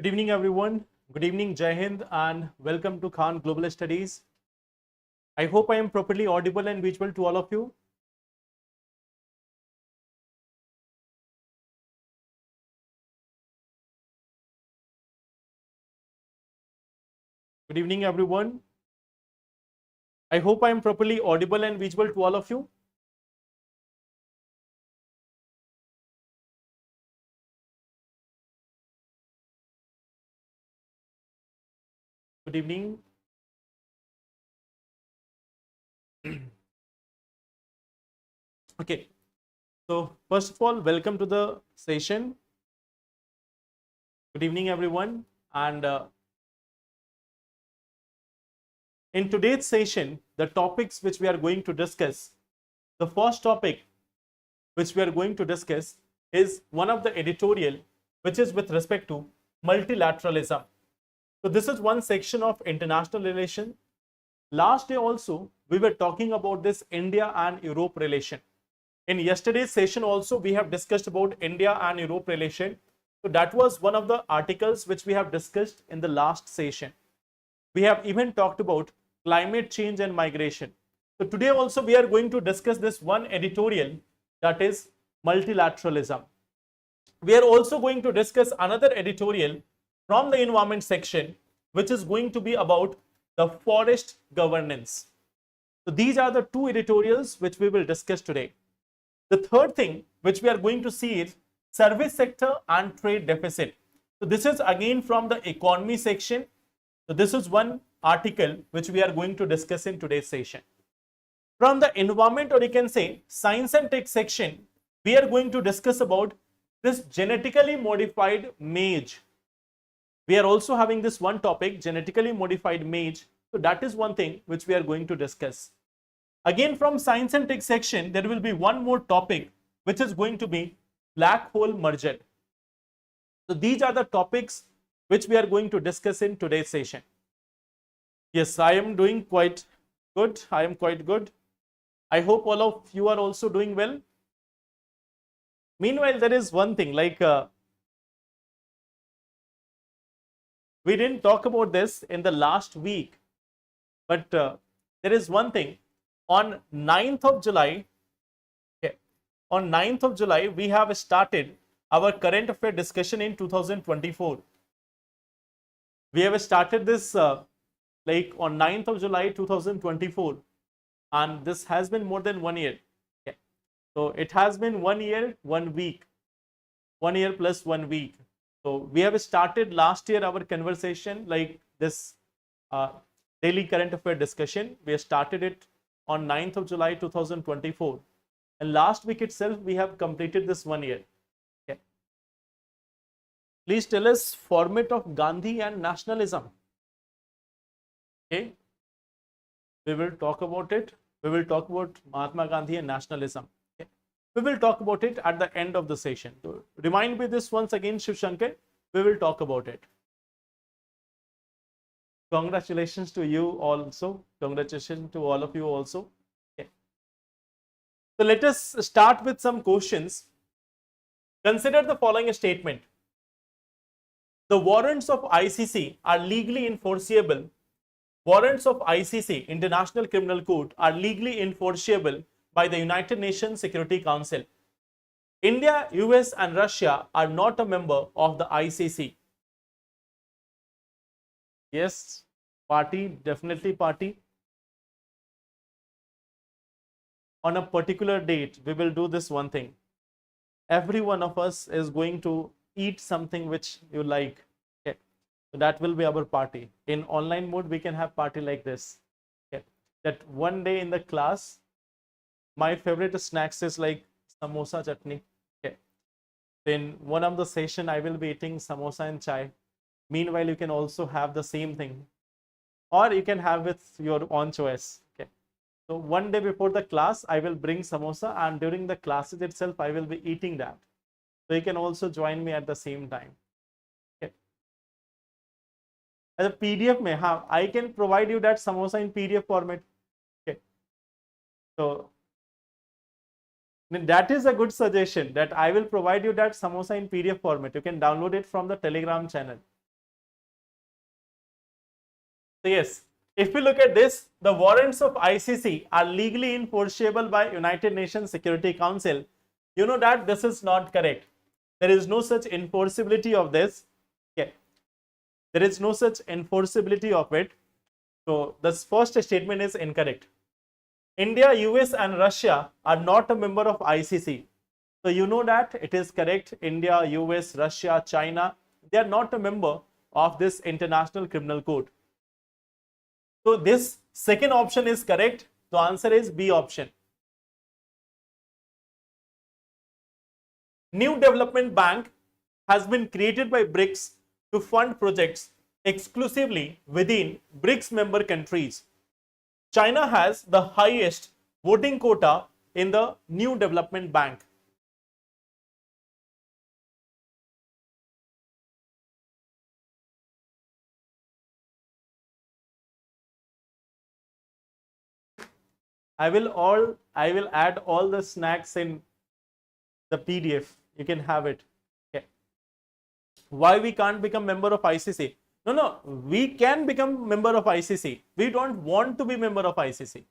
Good evening, everyone. Good evening, Jai Hind, and welcome to Khan Global Studies. I hope I am properly audible and visual to all of you. Good evening, everyone. I hope I am properly audible and visual to all of you. Good evening. Okay. So, first of all, welcome to the session. Good evening, everyone. And in today's session, the topics which we are going to discuss, the first topic which we are going to discuss is one of the editorial, which is with respect to multilateralism. So this is one section of international relation. Last day also, we were talking about this India and Europe relation. In yesterday's session also, we have discussed about India and Europe relation. So that was one of the articles which we have discussed in the last session. We have even talked about climate change and migration. So today also we are going to discuss this one editorial, that is multilateralism. We are also going to discuss another editorial from the environment section, which is going to be about the forest governance. So these are the two editorials which we will discuss today. The third thing which we are going to see is service sector and trade deficit. So this is again from the economy section. So this is one article which we are going to discuss in today's session. From the environment, or you can say science and tech section, we are going to discuss about this genetically modified maize. We are also having this one topic, genetically modified maize. So that is one thing which we are going to discuss. Again, from science and tech section, there will be one more topic which is going to be black hole merger. So these are the topics which we are going to discuss in today's session. Yes, I am doing quite good. I am quite good. I hope all of you are also doing well. Meanwhile, there is one thing like we didn't talk about this in the last week, but there is one thing. On 9th of July, on 9th of July, we have started our current affair discussion in 2024. We have started this like on 9th of July 2024, and this has been more than 1 year. So it has been 1 year, 1 week, 1 year plus 1 week. So we have started last year our conversation like this daily current affair discussion. We have started it on 9th of July 2024, and last week itself we have completed this 1 year. Okay. Please tell us format of Gandhi and nationalism. Okay, we will talk about it. We will talk about Mahatma Gandhi and nationalism. Okay. We will talk about it at the end of the session. So remind me this once again, Shiv Shankar. We will talk about it. Congratulations to you also. Congratulations to all of you also. Okay. So let us start with some questions. Consider the following statement. The warrants of ICC are legally enforceable. Warrants of ICC, International Criminal Court, are legally enforceable by the United Nations Security Council. India, US and Russia are not a member of the ICC. Yes, party, definitely party. On a particular date, we will do this one thing. Every one of us is going to eat something which you like. Okay. So that will be our party. In online mode, we can have party like this. Okay. That one day in the class, my favorite snacks is like samosa chutney. Okay. In one of the session, I will be eating samosa and chai. Meanwhile, you can also have the same thing, or you can have with your own choice. Okay. So one day before the class, I will bring samosa, and during the classes itself, I will be eating that. So you can also join me at the same time. Okay. As a PDF, I can provide you that samosa in PDF format. Okay. So that is a good suggestion, that I will provide you that samosa in PDF format. You can download it from the Telegram channel. So yes, if we look at this, the warrants of ICC are legally enforceable by United Nations Security Council. You know that this is not correct. There is no such enforceability of this. Okay. There is no such enforceability of it. So this first statement is incorrect. India, US and Russia are not a member of ICC. So you know that it is correct. India, US, Russia, China, they are not a member of this International Criminal Court. So this second option is correct. The answer is B option. New Development Bank has been created by BRICS to fund projects exclusively within BRICS member countries. China has the highest voting quota in the New Development Bank. I will add all the snacks in the PDF. You can have it. Okay. Why we can't become member of ICC? No, we can become member of ICC. We don't want to be member of ICC.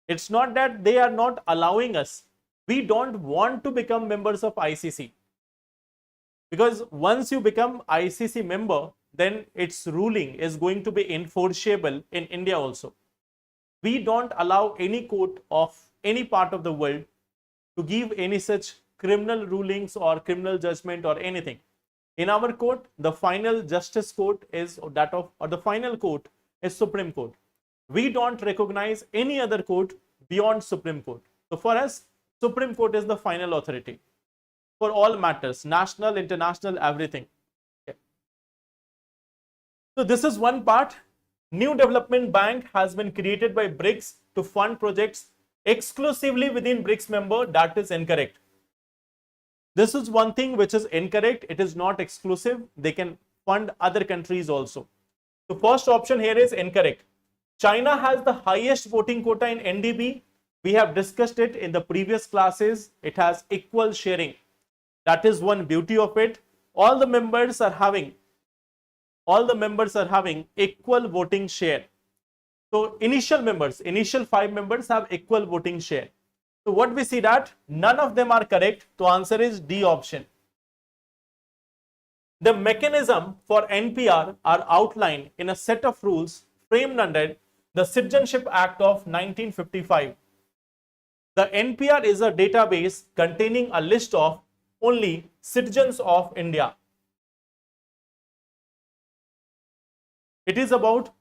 It's not that they are not allowing us. We don't want to become members of ICC. Because once you become ICC member, then its ruling is going to be enforceable in India also. We don't allow any court of any part of the world to give any such criminal rulings or criminal judgment or anything. In our court, the final justice court is that of, or the final court is Supreme Court. We don't recognize any other court beyond Supreme Court. So for us, Supreme Court is the final authority for all matters, national, international, everything. Okay. So this is one part. New Development Bank has been created by BRICS to fund projects exclusively within BRICS member. That is incorrect. This is one thing which is incorrect. It is not exclusive. They can fund other countries also. The first option here is incorrect. China has the highest voting quota in NDB. We have discussed it in the previous classes. It has equal sharing. That is one beauty of it. All the members are having equal voting share. So initial 5 members have equal voting share. So what we see that none of them are correct. So answer is D option. The mechanism for NPR are outlined in a set of rules framed under the Citizenship Act of 1955. The NPR is a database containing a list of only citizens of India. It is about,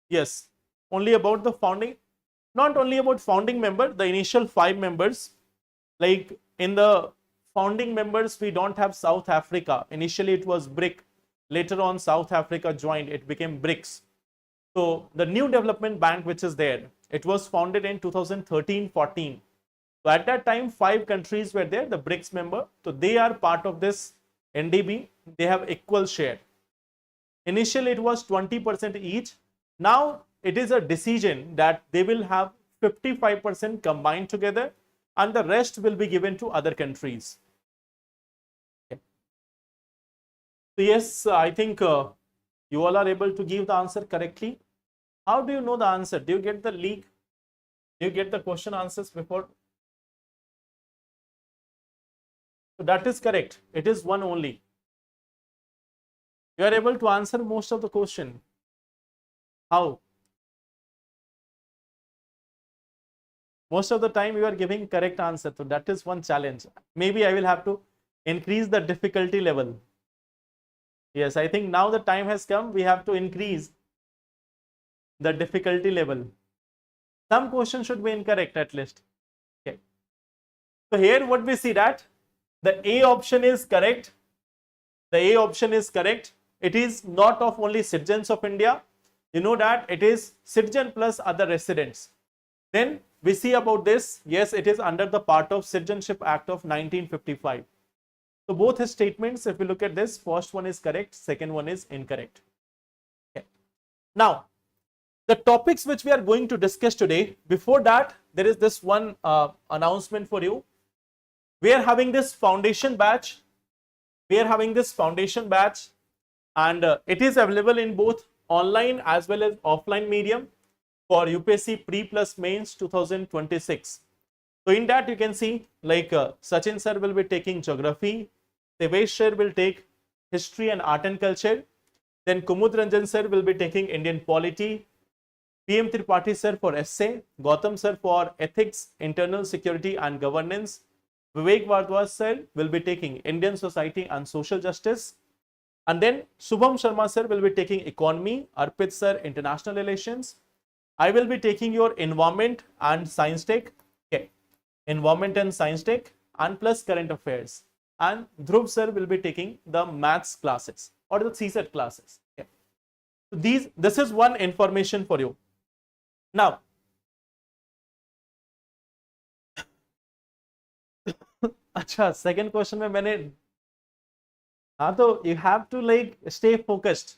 yes, only about the founding, not only about founding member, the initial 5 members. Like in the founding members, we don't have South Africa. Initially it was BRIC. Later on South Africa joined, it became BRICS. So the New Development Bank which is there, it was founded in 2013-14. So at that time 5 countries were there, the BRICS member. So they are part of this NDB. They have equal share. Initially it was 20% each. Now it is a decision that they will have 55% combined together and the rest will be given to other countries. Okay. So yes, I think you all are able to give the answer correctly. How do you know the answer? Do you get the leak? Do you get the question answers before? So that is correct. It is one only. You are able to answer most of the question. How? Most of the time you are giving correct answer. So that is one challenge. Maybe I will have to increase the difficulty level. Yes, I think now the time has come. We have to increase the difficulty level. Some questions should be incorrect at least. Okay. So here what we see that the A option is correct. The A option is correct. It is not of only citizens of India. You know that it is citizen plus other residents. Then we see about this. Yes, it is under the part of Citizenship Act of 1955. So both his statements, if we look at this, first one is correct, second one is incorrect. Okay. Now, the topics which we are going to discuss today, before that, there is this one announcement for you. We are having this foundation batch. And it is available in both online as well as offline medium for UPSC Pre Plus Mains 2026. So in that you can see like Sachin sir will be taking geography, Devesh sir will take history and art and culture, then Kumud Ranjan sir will be taking Indian polity, PM Tripathi sir for essay, Gautam sir for ethics, internal security and governance, Vivek Vardwas sir will be taking Indian society and social justice, and then Subham Sharma sir will be taking economy, Arpit sir international relations, I will be taking your environment and science tech, okay, environment and science tech and plus current affairs, and Dhruv sir will be taking the maths classes or the CSET classes. Okay. So this is one information for you. Now, अच्छा second question में मैंने हाँ तो you have to like stay focused.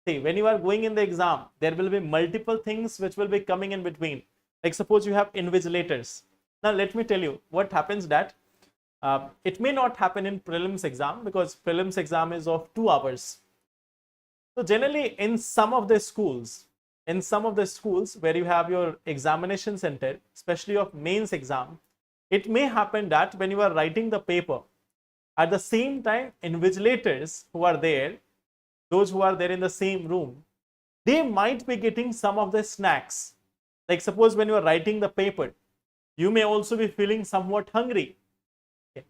See, when you are going in the exam, there will be multiple things which will be coming in between. Like suppose you have invigilators. Now let me tell you what happens that it may not happen in prelims exam because prelims exam is of 2 hours. So generally in some of the schools where you have your examination center, especially of mains exam, it may happen that when you are writing the paper, at the same time invigilators who are there, those who are there in the same room, they might be getting some of the snacks. Like suppose when you are writing the paper, you may also be feeling somewhat hungry. Okay.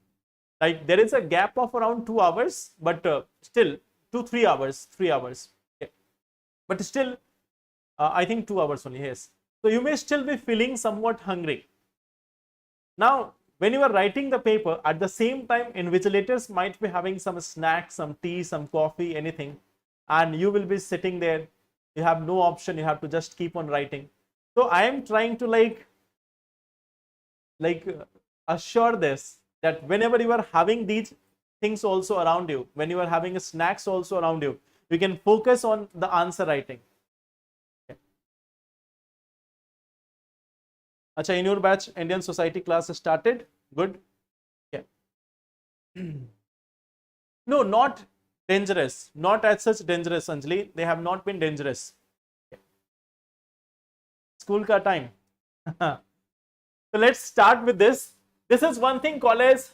Like there is a gap of around 2 hours, but still 3 hours. Okay. But still, I think 2 hours only, yes. So you may still be feeling somewhat hungry. Now, when you are writing the paper, at the same time, invigilators might be having some snacks, some tea, some coffee, anything, and you will be sitting there. You have no option. You have to just keep on writing. So I am trying to like assure this that whenever you are having these things also around you, when you are having snacks also around you, you can focus on the answer writing. Okay. Acha, in your batch, Indian society class started. Good. Yeah. No, not dangerous. Not as such dangerous, Anjali. They have not been dangerous. Okay. School ka time. So let's start with this. This is one thing called as,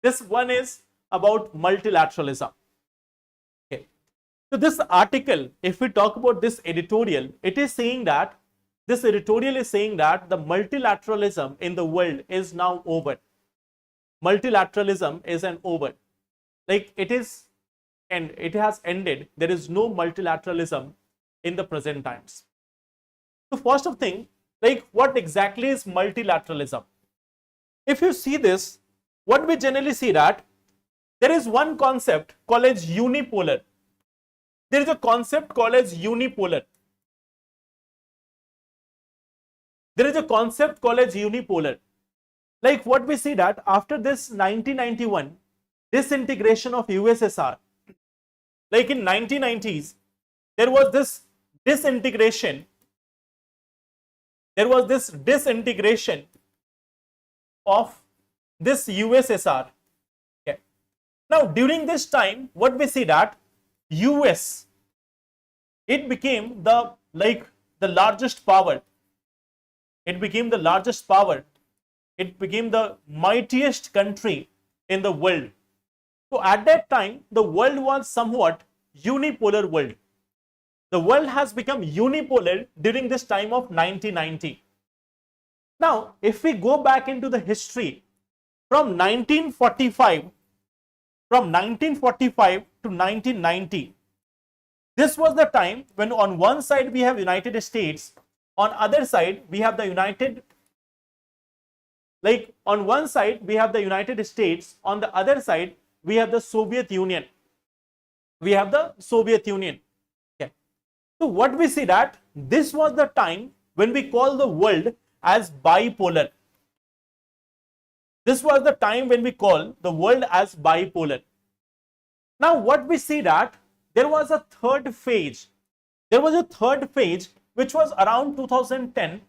this one is about multilateralism. Okay. So this article, if we talk about this editorial, it is saying that, this editorial is saying that the multilateralism in the world is now over. Multilateralism is an over. Like it is, and it has ended. There is no multilateralism in the present times. So first of thing, like what exactly is multilateralism? If you see this, what we generally see that there is one concept called as unipolar. There is a concept called as unipolar. There is a concept called as unipolar. Like what we see that after this 1991 disintegration of USSR, like in 1990s, there was this disintegration. There was this disintegration of this USSR. Okay. Now during this time, what we see that US, it became the largest power. It became the largest power. It became the mightiest country in the world. So at that time, the world was somewhat unipolar world. The world has become unipolar during this time of 1990. Now, if we go back into the history from 1945 to 1990, this was the time when on one side we have United States, on other side we have the on one side we have the United States, on the other side we have the Soviet Union. Okay. So what we see that this was the time when we call the world as bipolar. This was the time when we call the world as bipolar. Now what we see that there was a third phase. There was a third phase which was around 2010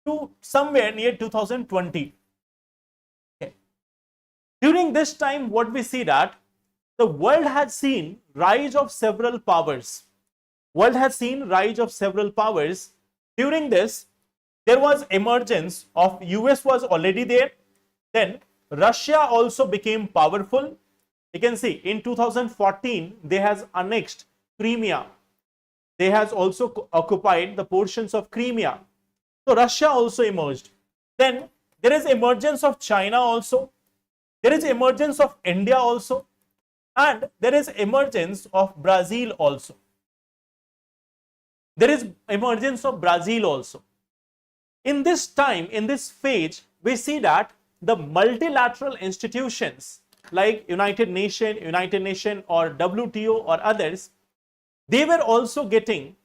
to somewhere near 2020. Okay. During this time, what we see that the world had seen rise of several powers. World has seen rise of several powers. During this, there was emergence of US was already there. Then Russia also became powerful. You can see in 2014, they has annexed Crimea. They has also occupied the portions of Crimea. So Russia also emerged. Then there is emergence of China also. There is emergence of India also. And there is emergence of Brazil also. There is emergence of Brazil also. In this time, in this phase, we see that the multilateral institutions like United Nations or WTO or others, they were also getting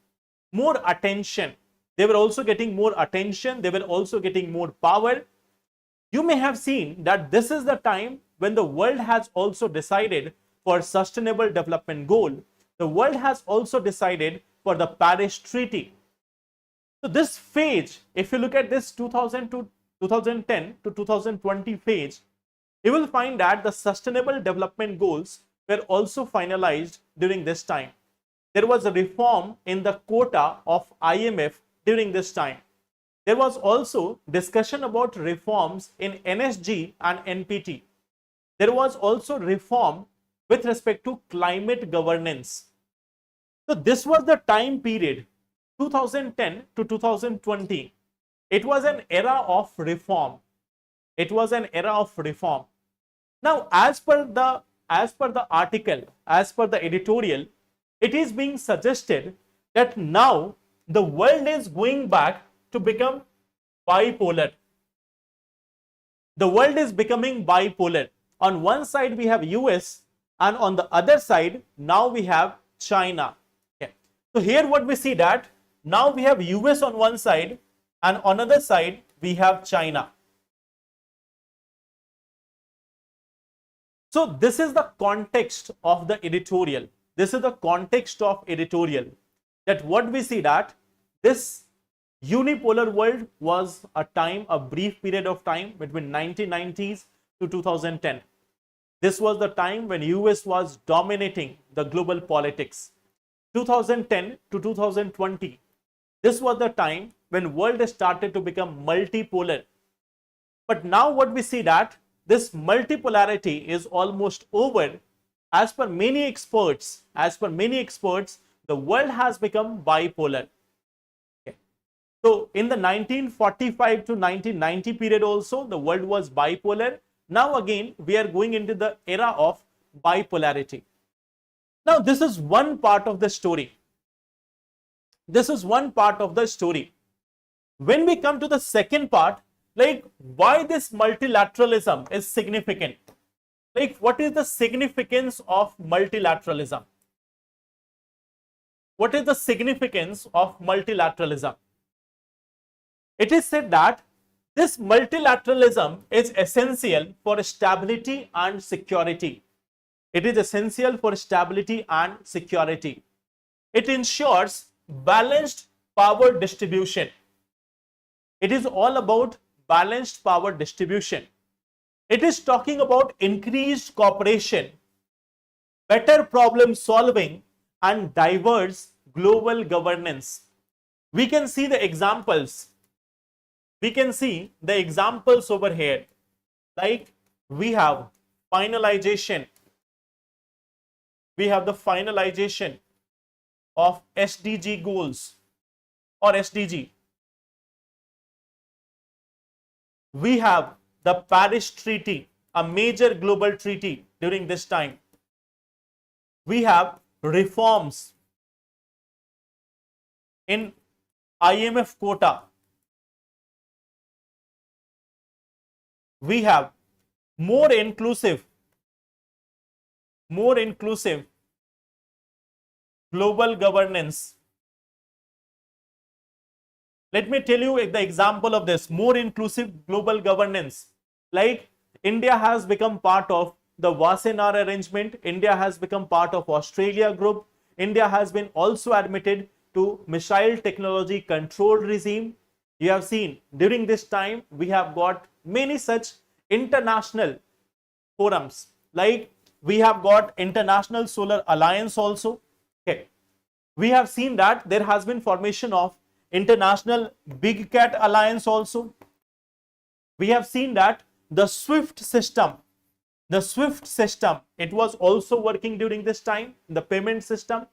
more attention. They were also getting more attention. They were also getting more power. You may have seen that this is the time when the world has also decided for sustainable development goal. The world has also decided for the Paris Treaty. So this phase, if you look at this 2010 to 2020 phase, you will find that the sustainable development goals were also finalized during this time. There was a reform in the quota of IMF during this time. There was also discussion about reforms in NSG and NPT. There was also reform with respect to climate governance. So this was the time period 2010 to 2020. It was an era of reform. It was an era of reform. Now, as per the article, as per the editorial, it is being suggested that now the world is going back to become bipolar. The world is becoming bipolar. On one side we have US, and on the other side now we have China. Okay. So here what we see that now we have US on one side, and on another side we have China. So this is the context of the editorial. This is the context of editorial, that what we see that this unipolar world was a brief period of time between 1990s to 2010. This was the time when US was dominating the global politics. 2010 to 2020, this was the time when world started to become multipolar. But now what we see that this multipolarity is almost over. As per many experts, the world has become bipolar. Okay. So in the 1945 to 1990 period also, the world was bipolar. Now again, we are going into the era of bipolarity. Now this is one part of the story. This is one part of the story. When we come to the second part, like why this multilateralism is significant. Like what is the significance of multilateralism? What is the significance of multilateralism? It is said that this multilateralism is essential for stability and security. It is essential for stability and security. It ensures balanced power distribution. It is all about balanced power distribution. It is talking about increased cooperation, better problem solving, and diverse global governance. We can see the examples. We can see the examples over here. Like we have finalization. We have the finalization of SDG goals or SDG. We have the Paris Treaty, a major global treaty during this time. We have reforms in IMF quota. We have more inclusive global governance. Let me tell you the example of this more inclusive global governance. Like India has become part of the Wassenaar arrangement. India has become part of Australia group. India has been also admitted to missile technology control regime. You have seen during this time we have got many such international forums. Like we have got International Solar Alliance also. Okay. We have seen that there has been formation of International Big Cat Alliance also. We have seen that the SWIFT system, it was also working during this time, the payment system.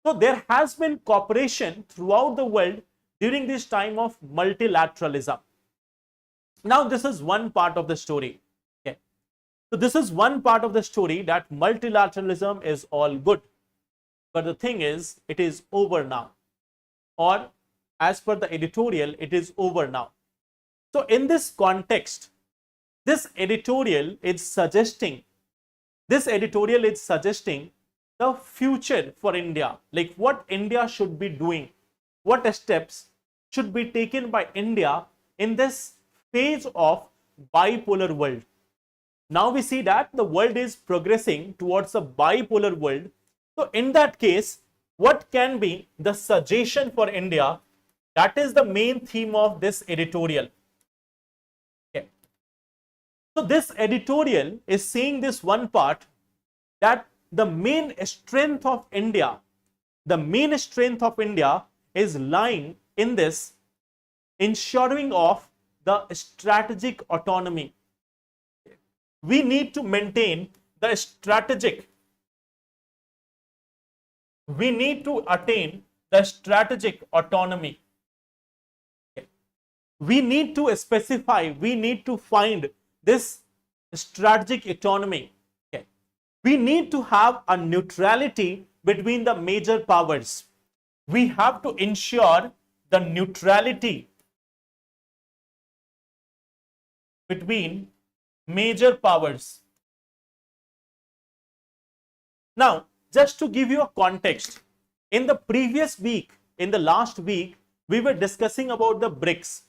So there has been cooperation throughout the world during this time of multilateralism. Now this is one part of the story. Okay. So this is one part of the story, that multilateralism is all good. But the thing is, it is over now. Or as per the editorial, it is over now. So in this context, this editorial is suggesting the future for India, like what India should be doing, what steps should be taken by India in this phase of bipolar world. Now we see that the world is progressing towards a bipolar world. So in that case, what can be the suggestion for India? That is the main theme of this editorial. Okay. So this editorial is saying this one part, that the main strength of India is lying in this ensuring of the strategic autonomy. We need to maintain the strategic, we need to attain the strategic autonomy. We need to specify, we need to find this strategic autonomy. Okay. We need to have a neutrality between the major powers. We have to ensure the neutrality between major powers. Now, just to give you a context, in the previous week, in the last week, we were discussing about the BRICS,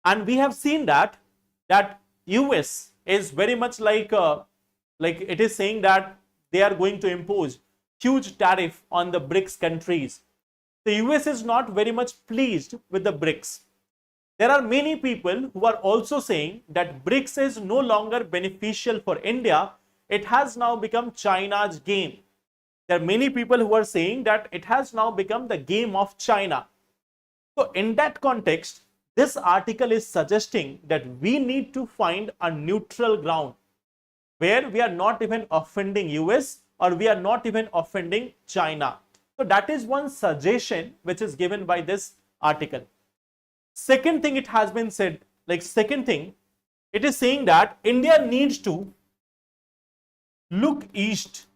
and we have seen that US is very much like it is saying that they are going to impose huge tariff on the BRICS countries. The US is not very much pleased with the BRICS. There are many people who are also saying that BRICS is no longer beneficial for India. It has now become China's game. There are many people who are saying that it has now become the game of China. So in that context, this article is suggesting that we need to find a neutral ground where we are not even offending US or we are not even offending China. So that is one suggestion which is given by this article. Second thing, it has been said, it is saying that India needs to look east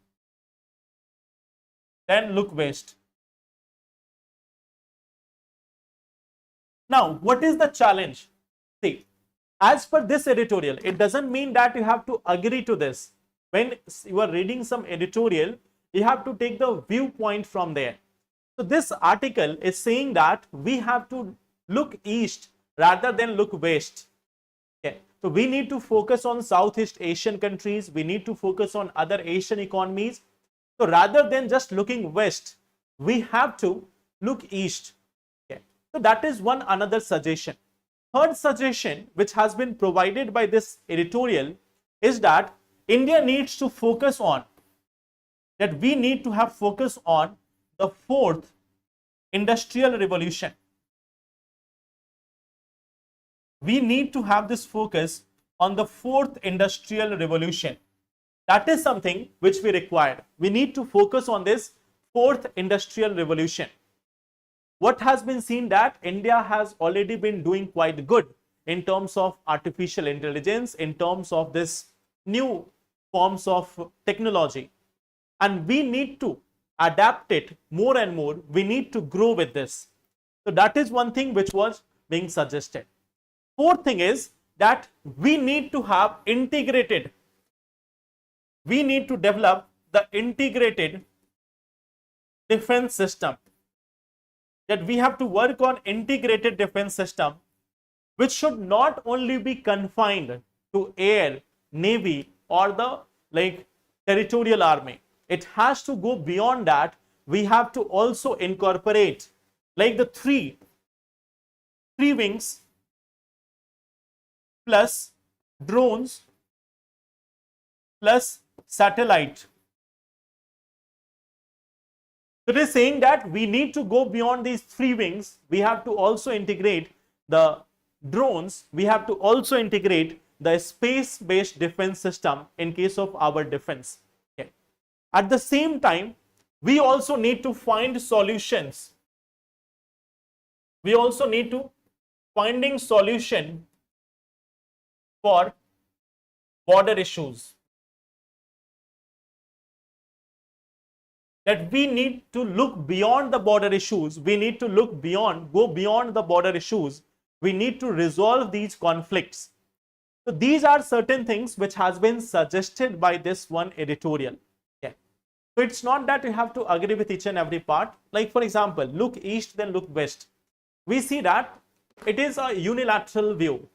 then look west. Now, what is the challenge? See, as per this editorial, it doesn't mean that you have to agree to this. When you are reading some editorial, you have to take the viewpoint from there. So this article is saying that we have to look east rather than look west. Okay. So we need to focus on Southeast Asian countries. We need to focus on other Asian economies. So rather than just looking west, we have to look east. Okay. So that is one another suggestion. Third suggestion which has been provided by this editorial is that India needs to focus on, that we need to have focus on the fourth industrial revolution. We need to have this focus on the fourth industrial revolution. That is something which we require. We need to focus on this fourth industrial revolution. What has been seen that India has already been doing quite good in terms of artificial intelligence, in terms of this new forms of technology. And we need to adapt it more and more. We need to grow with this. So that is one thing which was being suggested. Fourth thing is that we need to have integrated, we need to develop the integrated defense system. That we have to work on integrated defense system, which should not only be confined to air, navy or the territorial army. It has to go beyond that. We have to also incorporate like the three wings plus drones plus satellite So it is saying that we need to go beyond these three wings. We have to also integrate the drones. We have to also integrate the space-based defense system in case of our defense. Okay. At the same time, we also need to find solutions. We also need to finding solution for border issues. That we need to look beyond the border issues. We need to look beyond, go beyond the border issues. We need to resolve these conflicts. So these are certain things which has been suggested by this one editorial. Okay. So it's not that you have to agree with each and every part. Like for example, look east, then look west. We see that it is a unilateral view.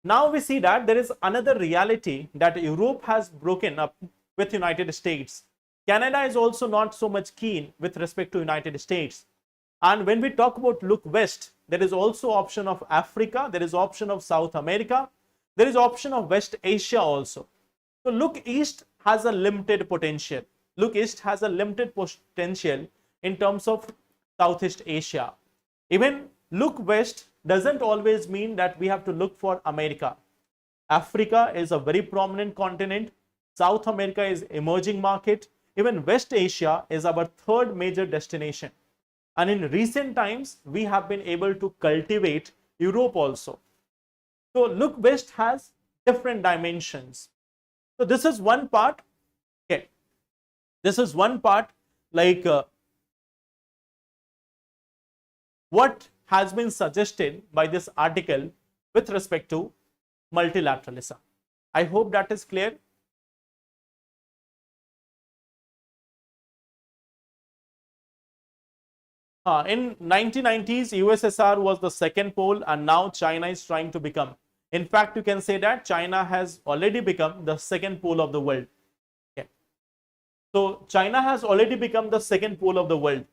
Now we see that there is another reality, that Europe has broken up with United States. Canada is also not so much keen with respect to United States. And when we talk about look west, there is also option of Africa, there is option of South America, there is option of West Asia also. So look east has a limited potential. Look east has a limited potential in terms of Southeast Asia. Even look west doesn't always mean that we have to look for America. Africa is a very prominent continent. South America is emerging market. Even West Asia is our third major destination. And in recent times, we have been able to cultivate Europe also. So look west has different dimensions. So this is one part. Okay. This is one part, like what has been suggested by this article with respect to multilateralism. I hope that is clear. In 1990s, USSR was the second pole, and now China is trying to become. In fact, you can say that China has already become the second pole of the world. Okay. So China has already become the second pole of the world.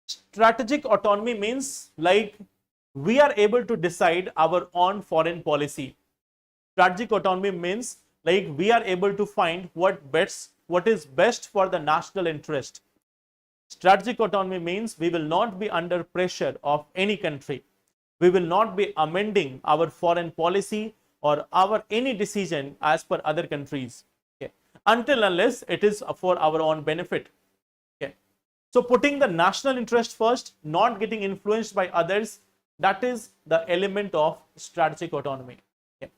Strategic autonomy means like we are able to decide our own foreign policy. Strategic autonomy means like we are able to find what is best for the national interest. Strategic autonomy means we will not be under pressure of any country. We will not be amending our foreign policy or our any decision as per other countries. Okay. Until unless it is for our own benefit. Okay. So putting the national interest first, not getting influenced by others, that is the element of strategic autonomy. Okay.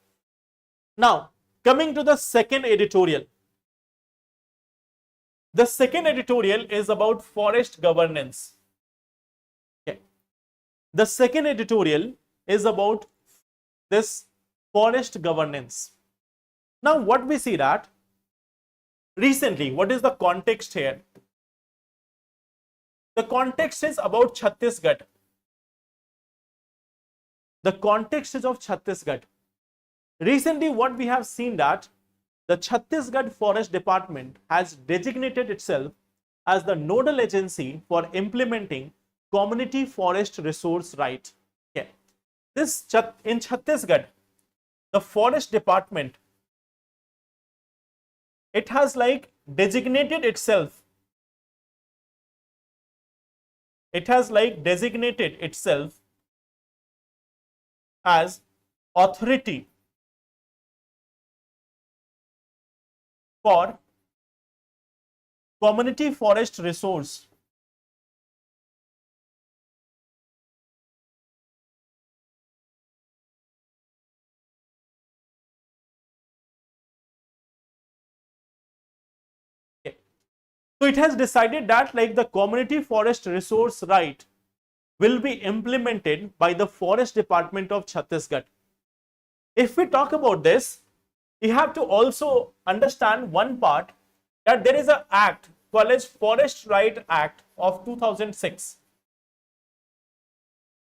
Now, coming to the second editorial. The second editorial is about forest governance. Okay. The second editorial is about this forest governance. Now, what we see that recently, what is the context here? The context is about Chhattisgarh. The context is of Chhattisgarh. Recently, what we have seen that the Chhattisgarh Forest Department has designated itself as the nodal agency for implementing community forest resource right. Okay. In Chhattisgarh, the Forest Department, it has like designated itself. It has like designated itself as authority for community forest resource. Okay. So it has decided that like the community forest resource right will be implemented by the Forest Department of Chhattisgarh. If we talk about this, you have to also understand one part, that there is an act called as Forest Right Act of 2006.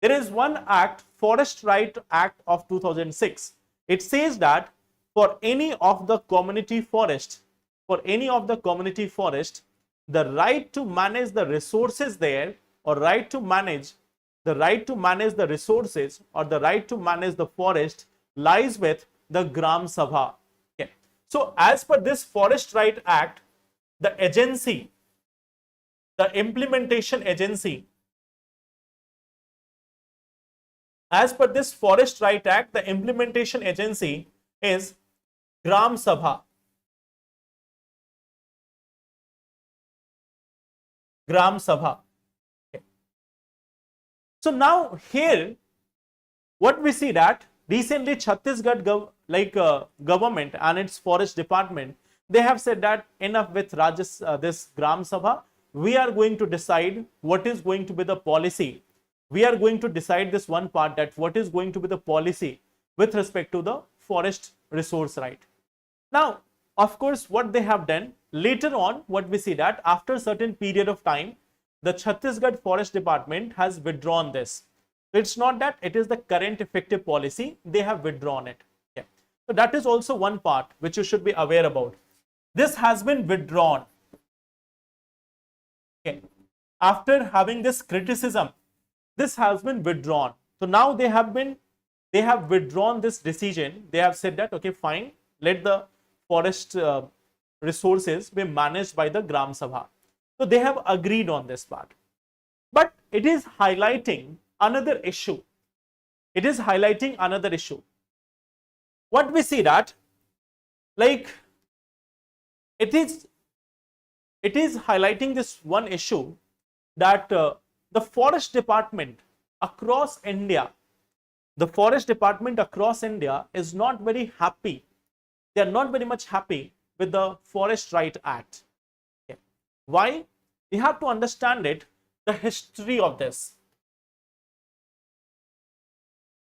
There is one act, Forest Right Act of 2006. It says that for any of the community forest, the right to manage the resources there, or the right to manage the resources, or the right to manage the forest lies with the Gram Sabha. Okay. So as per this Forest Right Act, the agency, the implementation agency, as per this Forest Right Act, the implementation agency is Gram Sabha. Gram Sabha. Okay. So now here, what we see that recently Chhattisgarh government and its forest department, they have said that enough with this Gram Sabha. We are going to decide what is going to be the policy. We are going to decide this one part, that what is going to be the policy with respect to the forest resource right. Now, of course, what they have done later on, what we see that after a certain period of time, the Chhattisgarh Forest Department has withdrawn this. So it's not that it is the current effective policy, they have withdrawn it. Okay. So that is also one part which you should be aware about. This has been withdrawn. Okay. After having this criticism, this has been withdrawn. So now they have withdrawn this decision. They have said that, okay, fine, let the forest resources be managed by the Gram Sabha. So they have agreed on this part. But it is highlighting another issue. It is highlighting another issue. What we see that, like, it is highlighting this one issue, that the forest department across India, is not very happy. They are not very much happy with the Forest Right Act. Okay. Why? You have to understand it, the history of this.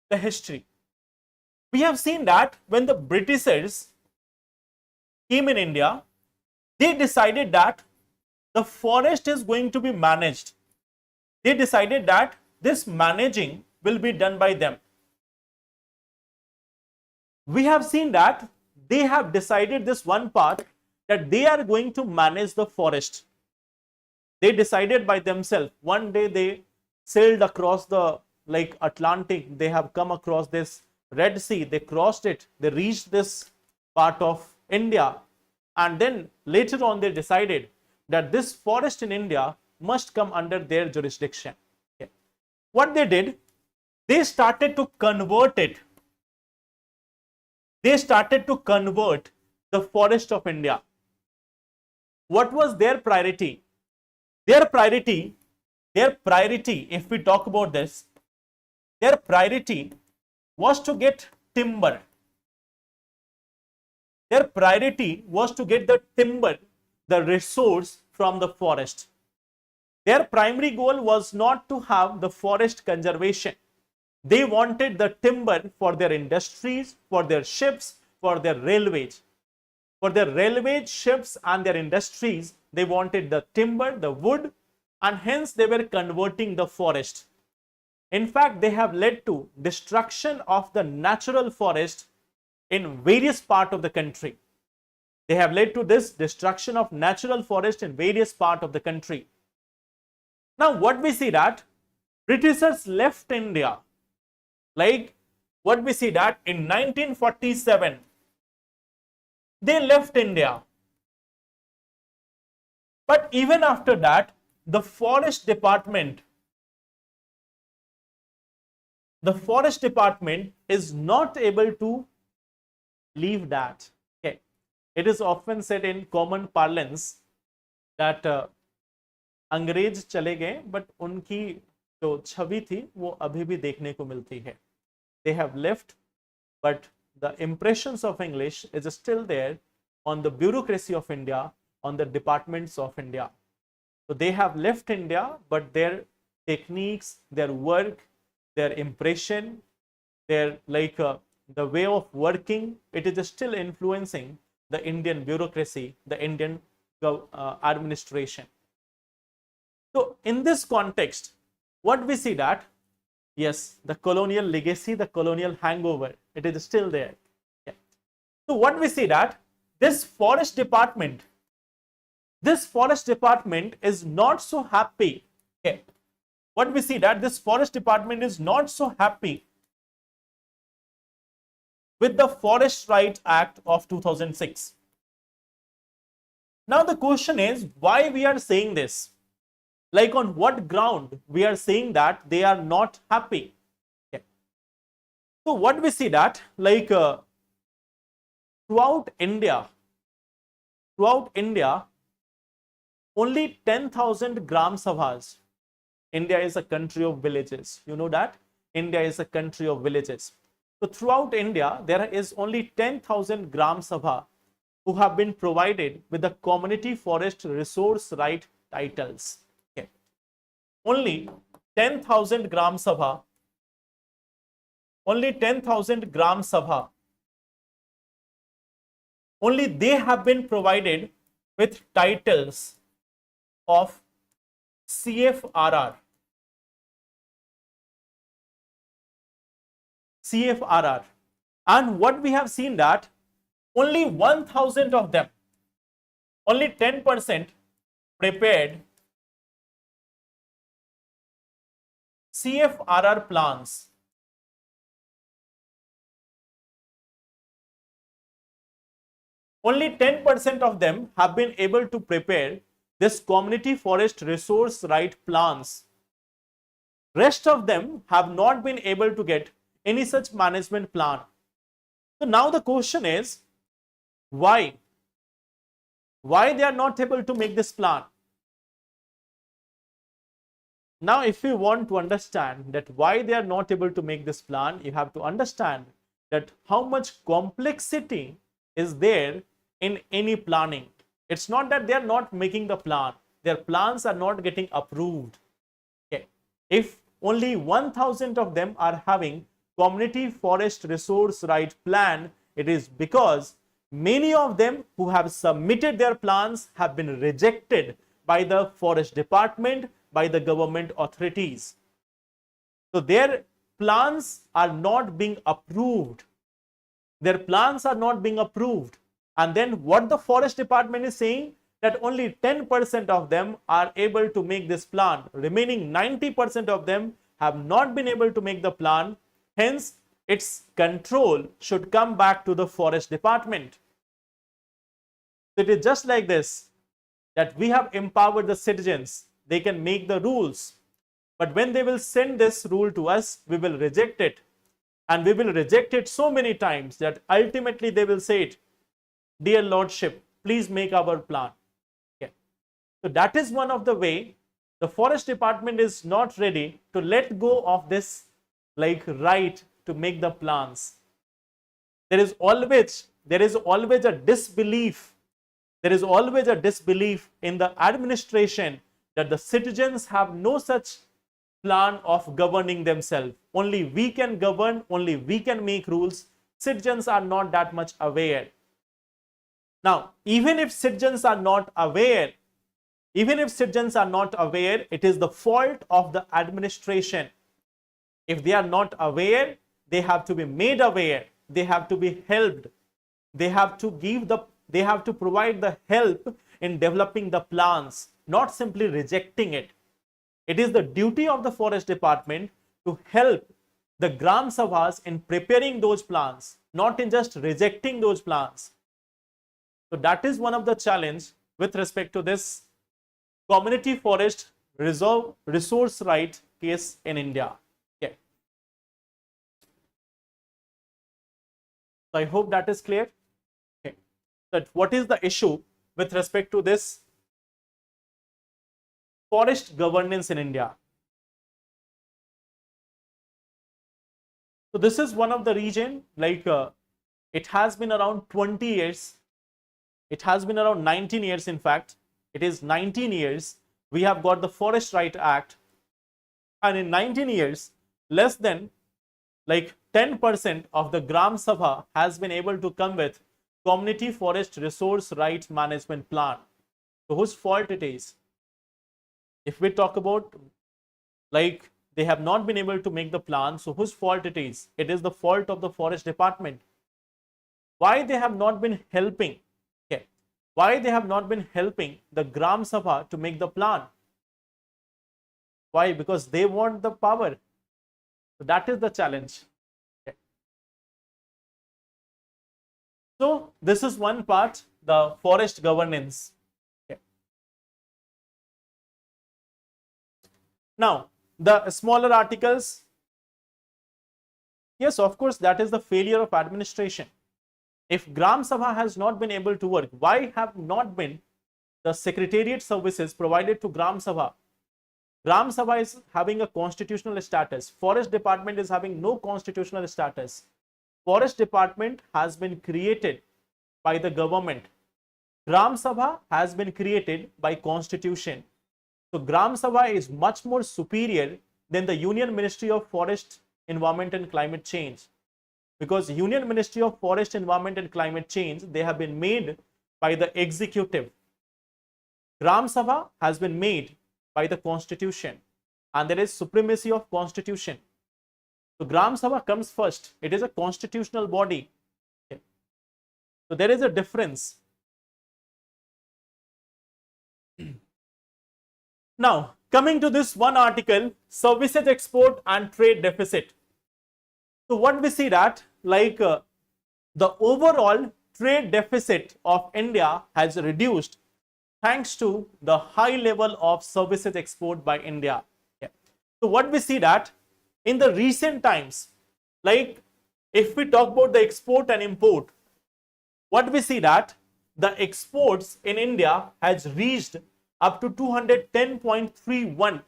The history. We have seen that when the Britishers came in India, they decided that the forest is going to be managed. They decided that this managing will be done by them. We have seen that they have decided this one part, that they are going to manage the forest. They decided by themselves. One day they sailed across the Atlantic. They have come across this Red Sea. They crossed it. They reached this part of India. And then later on they decided that this forest in India must come under their jurisdiction. Okay. What they did, they started to convert it. They started to convert the forest of India. What was their priority? Their priority, if we talk about this, their priority was to get timber. Their priority was to get the timber, the resource from the forest. Their primary goal was not to have the forest conservation. They wanted the timber for their industries, for their ships, for their railways. For their railways, ships and their industries, they wanted the timber, the wood, and hence they were converting the forest. In fact, they have led to destruction of the natural forest in various parts of the country. They have led to this destruction of natural forest in various parts of the country. Now, what we see that Britishers left India. Like what we see that in 1947, they left India. But even after that, the forest department is not able to leave that. Okay. It is often said in common parlance that अंग्रेज चले गए, but उनकी जो छवि थी वो अभी भी देखने को मिलती है. They have left, but the impressions of English is still there on the bureaucracy of India, on the departments of India. So they have left India, but their techniques, their work, their impression, their the way of working, it is still influencing the Indian bureaucracy, the Indian administration. So in this context, what we see that, yes, the colonial legacy, the colonial hangover, it is still there. Yeah. So what we see that this forest department is not so happy. Okay. What we see that this forest department is not so happy with the Forest Right Act of 2006. Now the question is why we are saying this? Like on what ground we are saying that they are not happy? Okay. So what we see that like throughout India, only 10,000 gram sabhas. India is a country of villages. You know that India is a country of villages. So throughout India, there is only 10,000 gram sabha who have been provided with the community forest resource right titles. Okay. Only 10,000 gram sabha, only 10,000 gram sabha, only they have been provided with titles of CFRR. CFRR. And what we have seen that only 1,000 of them, only 10% prepared CFRR plans. Only 10% of them have been able to prepare this community forest resource right plans. Rest of them have not been able to get any such management plan. So now the question is why? Why they are not able to make this plan? Now, if you want to understand that why they are not able to make this plan, you have to understand that how much complexity is there in any planning. It's not that they are not making the plan, their plans are not getting approved. Okay. If only 1,000 of them are having community forest resource right plan, it is because many of them who have submitted their plans have been rejected by the forest department, by the government authorities. So their plans are not being approved. Their plans are not being approved. And then what the forest department is saying, that only 10% of them are able to make this plan. Remaining 90% of them have not been able to make the plan. Hence, its control should come back to the forest department. It is just like this, that we have empowered the citizens. They can make the rules. But when they will send this rule to us, we will reject it. And we will reject it so many times that ultimately they will say it, dear Lordship, please make our plan. Okay. So that is one of the way the forest department is not ready to let go of this like right to make the plans. There is always a disbelief. There is always a disbelief in the administration that the citizens have no such plan of governing themselves. Only we can govern, only we can make rules. Citizens are not that much aware. Now, even if citizens are not aware, it is the fault of the administration. If they are not aware, they have to be made aware. They have to be helped. They have to provide the help in developing the plans, not simply rejecting it. It is the duty of the forest department to help the Gram Sabhas in preparing those plans, not in just rejecting those plans. So that is one of the challenge with respect to this community forest resource right case in India. Okay. So I hope that is clear. Okay. That what is the issue with respect to this forest governance in India? So this is one of the region, like it has been around 20 years. It has been around 19 years, in fact. It is 19 years. We have got the Forest Right Act. And in 19 years, less than like 10% of the Gram Sabha has been able to come with community forest resource right management plan. So whose fault it is? If we talk about like they have not been able to make the plan, so whose fault it is? It is the fault of the forest department. Why they have not been helping? Okay. Why they have not been helping the Gram Sabha to make the plan? Why? Because they want the power. So that is the challenge. Okay. So this is one part, the forest governance. Okay. Now, the smaller articles, yes, of course, that is the failure of administration. If Gram Sabha has not been able to work, why have not been the secretariat services provided to Gram Sabha? Gram Sabha is having a constitutional status. Forest Department is having no constitutional status. Forest Department has been created by the government. Gram Sabha has been created by constitution. So Gram Sabha is much more superior than the Union Ministry of Forest, Environment and Climate Change. Because Union Ministry of Forest, Environment and Climate Change, they have been made by the executive. Gram Sabha has been made by the constitution, and there is supremacy of constitution. So Gram Sabha comes first. It is a constitutional body. Okay. So there is a difference. Now, coming to this one article, services export and trade deficit. So what we see that, like the overall trade deficit of India has reduced thanks to the high level of services export by India. Yeah. So what we see that in the recent times, like if we talk about the export and import, what we see that the exports in India has reached up to $210.31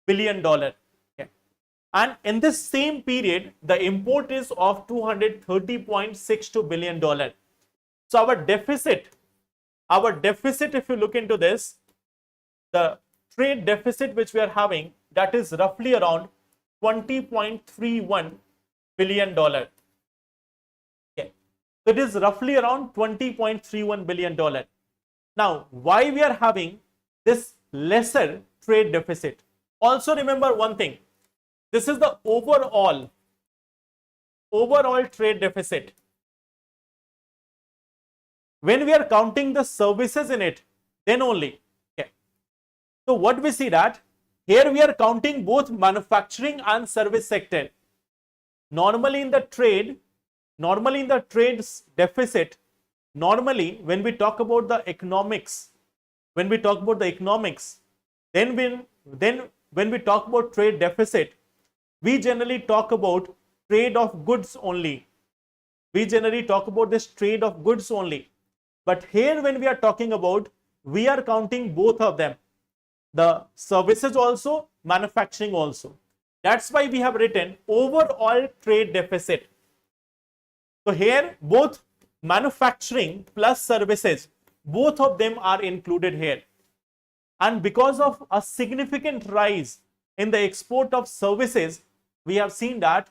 billion. Okay. And in this same period, the import is of $230.62 billion. So our deficit, if you look into this, the trade deficit which we are having, that is roughly around $20.31 billion. Okay. So it is roughly around $20.31 billion. Now, why we are having this lesser trade deficit? Also remember one thing, this is the overall trade deficit. When we are counting the services in it, then only. Okay. So what we see that here we are counting both manufacturing and service sector. Normally in the trade's deficit, normally when we talk about the economics, then when we talk about trade deficit, we generally talk about trade of goods only. We generally talk about this trade of goods only. But here when we are talking about, we are counting both of them, the services also, manufacturing also. That's why we have written overall trade deficit. So here both manufacturing plus services, both of them are included here. And because of a significant rise in the export of services, we have seen that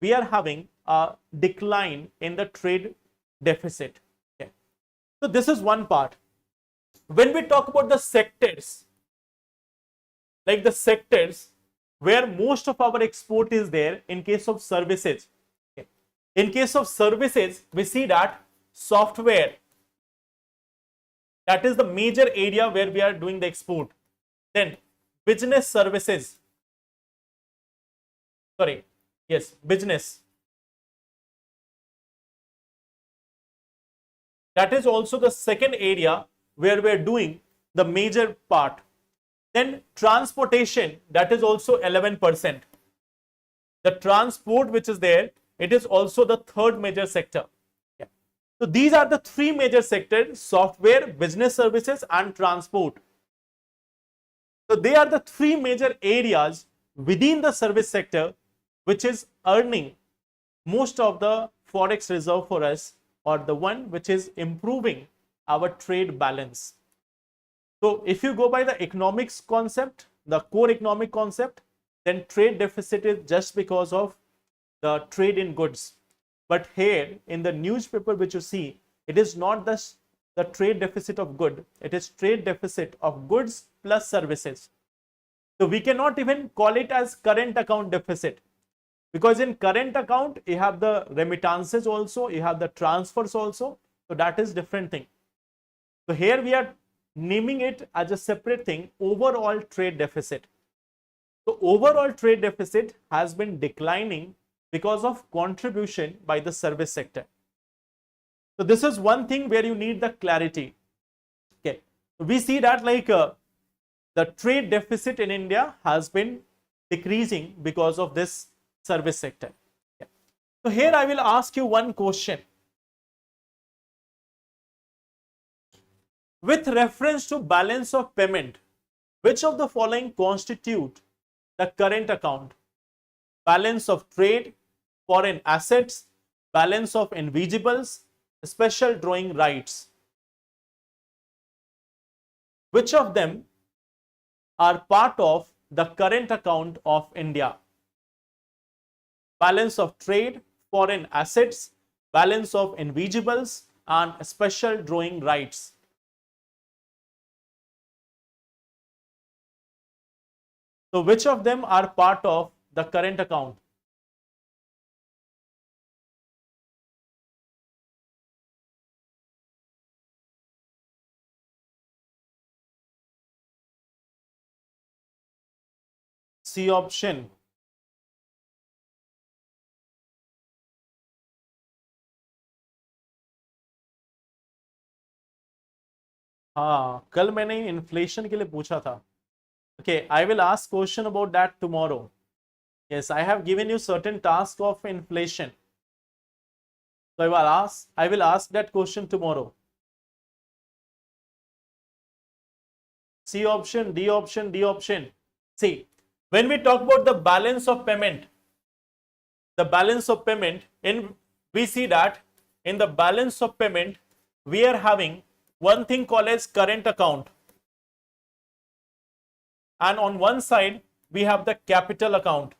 we are having a decline in the trade deficit. Okay. So this is one part. When we talk about the sectors, like the sectors where most of our export is there in case of services. Okay. In case of services, we see that software, that is the major area where we are doing the export. Then business services. Business. That is also the second area where we are doing the major part. Then transportation, that is also 11%. The transport which is there, it is also the third major sector. Yeah. So these are the three major sectors: software, business services and transport. So they are the three major areas within the service sector which is earning most of the forex reserve for us, or the one which is improving our trade balance. So if you go by the economics concept, the core economic concept, then trade deficit is just because of the trade in goods. But here in the newspaper which you see, it is not the trade deficit of good, it is trade deficit of goods plus services. So we cannot even call it as current account deficit, because in current account you have the remittances also, you have the transfers also, so that is different thing. So here we are naming it as a separate thing, overall trade deficit. So overall trade deficit has been declining because of contribution by the service sector. So this is one thing where you need the clarity. Okay, we see that like the trade deficit in India has been decreasing because of this service sector. Okay. So here I will ask you one question. With reference to balance of payment, which of the following constitute the current account? Balance of trade, foreign assets, balance of invisibles, special drawing rights. Which of them are part of the current account of India? Balance of trade, foreign assets, balance of invisibles, and special drawing rights. So which of them are part of the current account? C option. हाँ, कल मैंने inflation के लिए पूछा था. Okay, I will ask question about that tomorrow. Yes, I have given you certain task of inflation. So I will ask that question tomorrow. C option, D option, D option. See, when we talk about the balance of payment, we see that in the balance of payment, we are having one thing called as current account. And on one side, we have the capital account.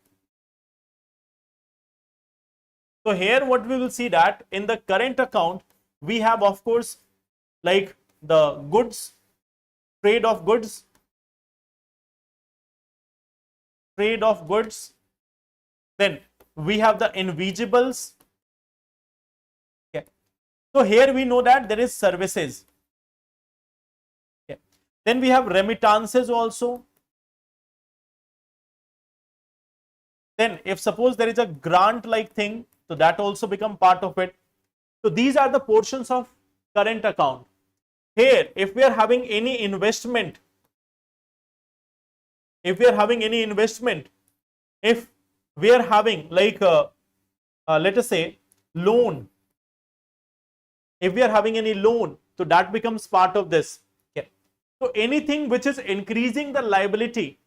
So here what we will see that in the current account, we have of course like the goods, trade of goods, then we have the invisibles. Okay. So here we know that there is services. Okay. Then we have remittances also. Then if suppose there is a grant like thing, so that also become part of it. So these are the portions of current account. Here, if we are having any investment, if we are having like let us say loan, if we are having any loan, so that becomes part of this. Okay. So anything which is increasing the liability,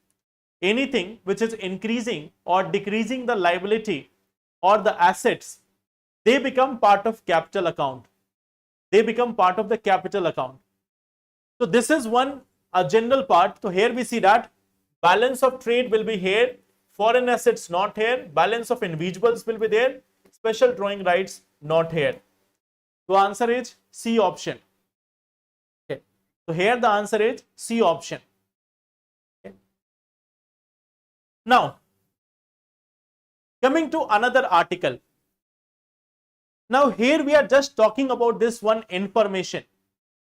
anything which is increasing or decreasing the liability or the assets, they become part of capital account. They become part of the capital account. So this is one a general part. So here we see that balance of trade will be here, foreign assets not here, balance of invisibles will be there, special drawing rights not here. So answer is C option. Okay. So here the answer is C option. Okay. Now, coming to another article. Now here we are just talking about this one information.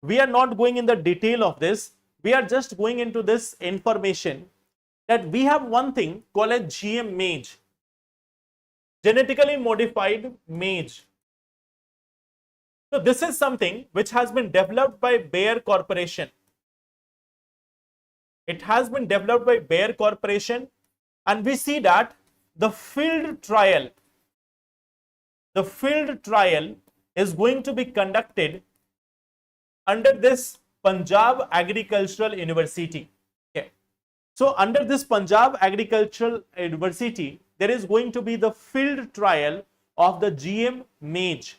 We are not going in the detail of this. We are just going into this information that we have one thing called a GM maize, genetically modified maize. So this is something which has been developed by Bayer Corporation. It has been developed by Bayer Corporation, and we see that the field trial is going to be conducted under this Punjab Agricultural University. Okay. So under this Punjab Agricultural University, there is going to be the field trial of the GM maize.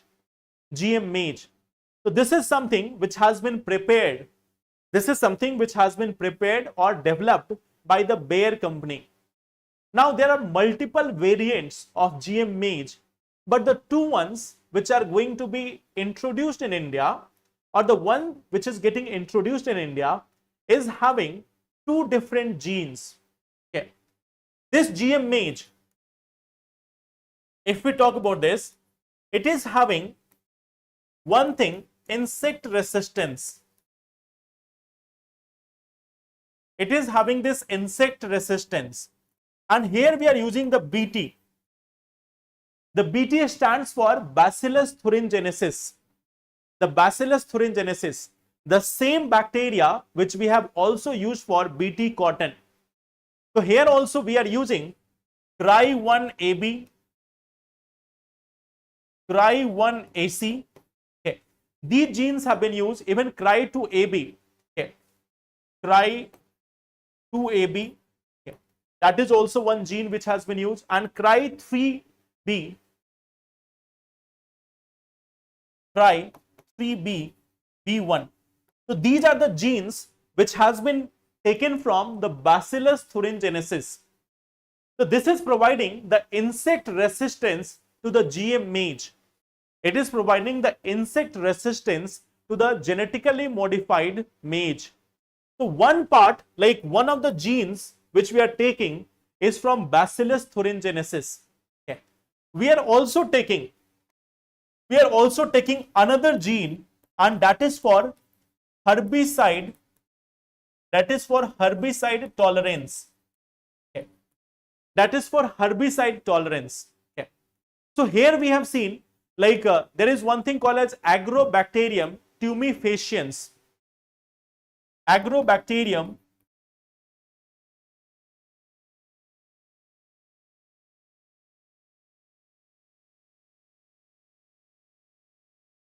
So this is something which has been prepared. This is something which has been prepared or developed by the Bayer company. Now there are multiple variants of GM maize, but the two ones which are going to be introduced in India, or the one which is getting introduced in India, is having two different genes. Okay. This GM maize, if we talk about this, it is having one thing, insect resistance. It is having this insect resistance. And here we are using the BT. The BT stands for Bacillus thuringiensis. the Bacillus thuringiensis, the same bacteria which we have also used for BT cotton. So here also we are using Cry1AB, Cry1AC. Okay. These genes have been used, even Cry2AB. Okay. Cry2AB. Okay. That is also one gene which has been used, and Cry3B. Cry3B B1. So these are the genes which has been taken from the Bacillus thuringiensis. So this is providing the insect resistance to the GM maize. It is providing the insect resistance to the genetically modified maize. So one part, like one of the genes which we are taking is from Bacillus thuringiensis. Okay. We are also taking another gene, and that is for herbicide, tolerance. Okay. That is for herbicide tolerance. Okay. So here we have seen, like there is one thing called as Agrobacterium tumefaciens. Agrobacterium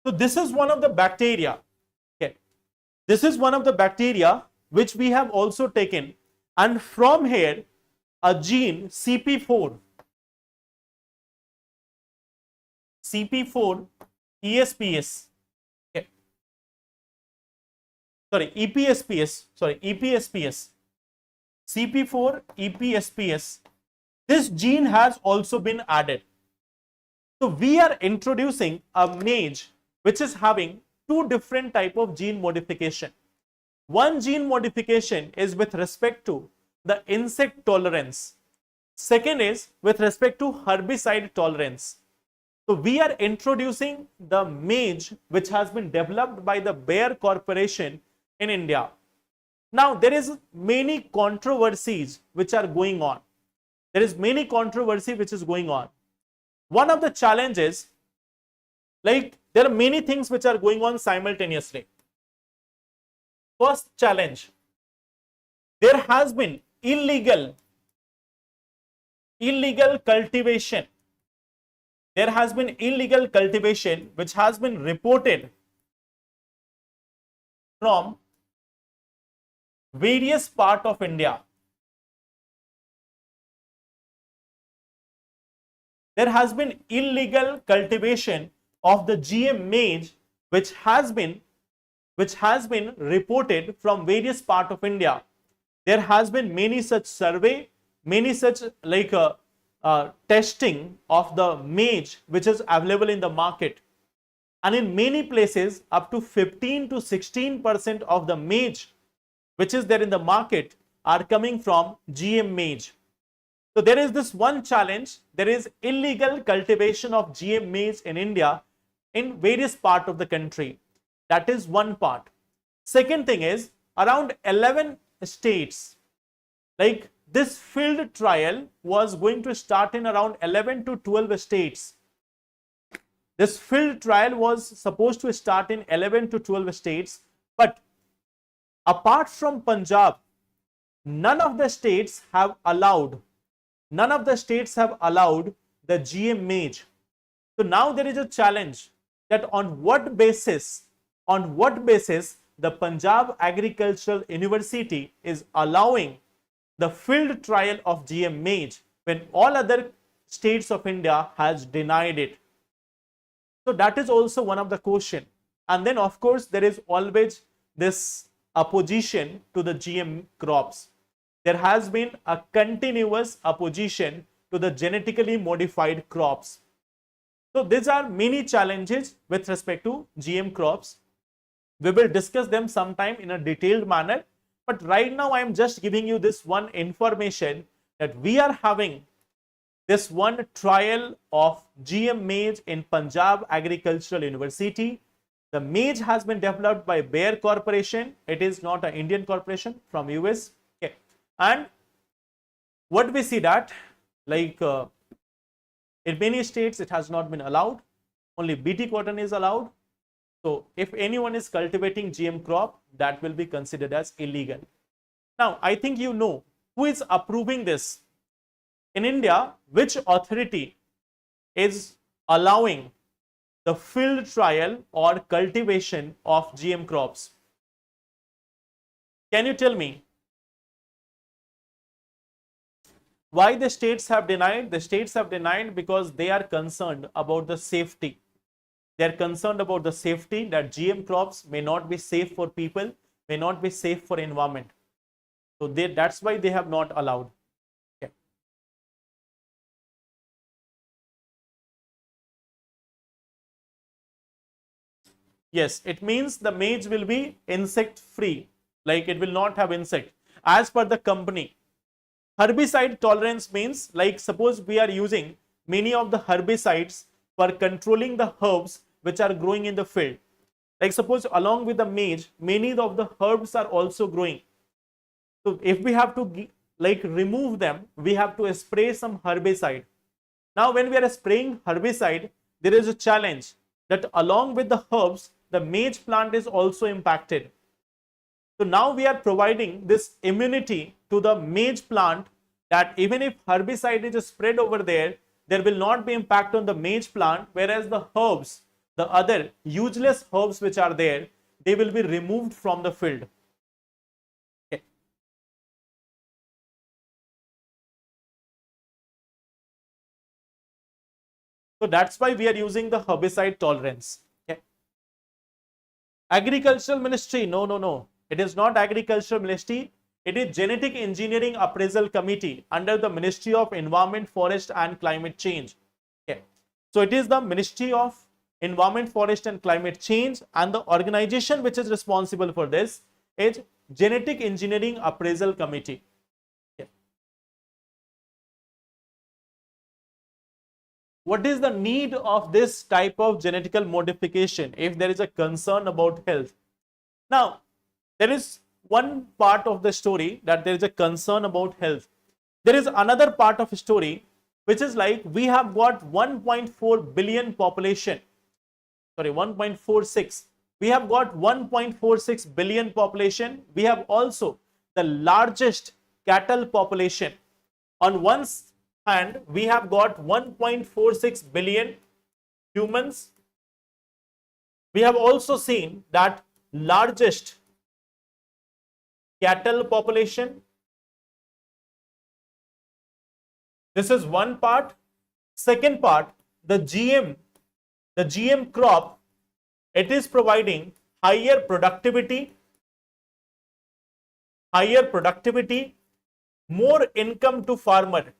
so this is one of the bacteria. Okay. This is one of the bacteria which we have also taken, and from here a gene CP4 ESPS. Okay. Sorry, EPSPS. CP4 EPSPS. This gene has also been added. So we are introducing a maize which is having two different type of gene modification. One gene modification is with respect to the insect tolerance. Second is with respect to herbicide tolerance. So we are introducing the maize which has been developed by the Bayer Corporation in India. Now there is many controversies which are going on. There is many controversy which is going on. One of the challenges, like there are many things which are going on simultaneously. First challenge, there has been illegal cultivation. There has been illegal cultivation which has been reported from various parts of India. There has been illegal cultivation of the GM maize which has been reported from various parts of India. There has been many such survey, many such like testing of the maize which is available in the market, and in many places up to 15 to 16% of the maize which is there in the market are coming from GM maize. So there is this one challenge, there is illegal cultivation of GM maize in India in various parts of the country. That is one part. Second thing is, around 11 states, like this field trial was going to start in around 11 to 12 states. This field trial was supposed to start in 11 to 12 states, but apart from Punjab, none of the states have allowed the GM maize. So now there is a challenge that on what basis the Punjab Agricultural University is allowing the field trial of GM maize when all other states of India has denied it. So that is also one of the question. And then of course there is always this opposition to the GM crops. There has been a continuous opposition to the genetically modified crops. So these are many challenges with respect to GM crops. We will discuss them sometime in a detailed manner, but right now I am just giving you this one information that we are having this one trial of GM maize in Punjab Agricultural University. The maize has been developed by Bayer Corporation. It is not an Indian corporation, from US. Okay. And what we see that, like in many states it has not been allowed, only BT cotton is allowed. So if anyone is cultivating GM crop, that will be considered as illegal. Now, I think you know who is approving this. In India, which authority is allowing the field trial or cultivation of GM crops? Can you tell me why the states have denied? The states have denied because they are concerned about the safety. They are concerned about the safety, that GM crops may not be safe for people, may not be safe for environment. So that's why they have not allowed. Okay. Yes, it means the maize will be insect free, like it will not have insect. As per the company, herbicide tolerance means, like suppose we are using many of the herbicides for controlling the herbs which are growing in the field. Like suppose along with the maize, many of the herbs are also growing. So if we have to like remove them, we have to spray some herbicide. Now when we are spraying herbicide, there is a challenge that along with the herbs, the maize plant is also impacted. So now we are providing this immunity to the maize plant, that even if herbicide is spread over there, there will not be impact on the maize plant, whereas the herbs, the other useless herbs which are there, they will be removed from the field. Okay. So that's why we are using the herbicide tolerance. Okay. Agricultural Ministry, no. It is not Agricultural Ministry. It is Genetic Engineering Appraisal Committee under the Ministry of Environment, Forest and Climate Change. Okay. So it is the Ministry of Environment, Forest and Climate Change, and the organization which is responsible for this is Genetic Engineering Appraisal Committee. Okay. What is the need of this type of genetical modification if there is a concern about health? Now, there is one part of the story that there is a concern about health. There is another part of the story which is like we have got 1.4 billion population. Sorry, 1.46. We have got 1.46 billion population. We have also the largest cattle population. On one hand, we have got 1.46 billion humans. We have also seen that largest cattle population. This is one part. Second part, the GM crop, it is providing higher productivity, more income to farmer,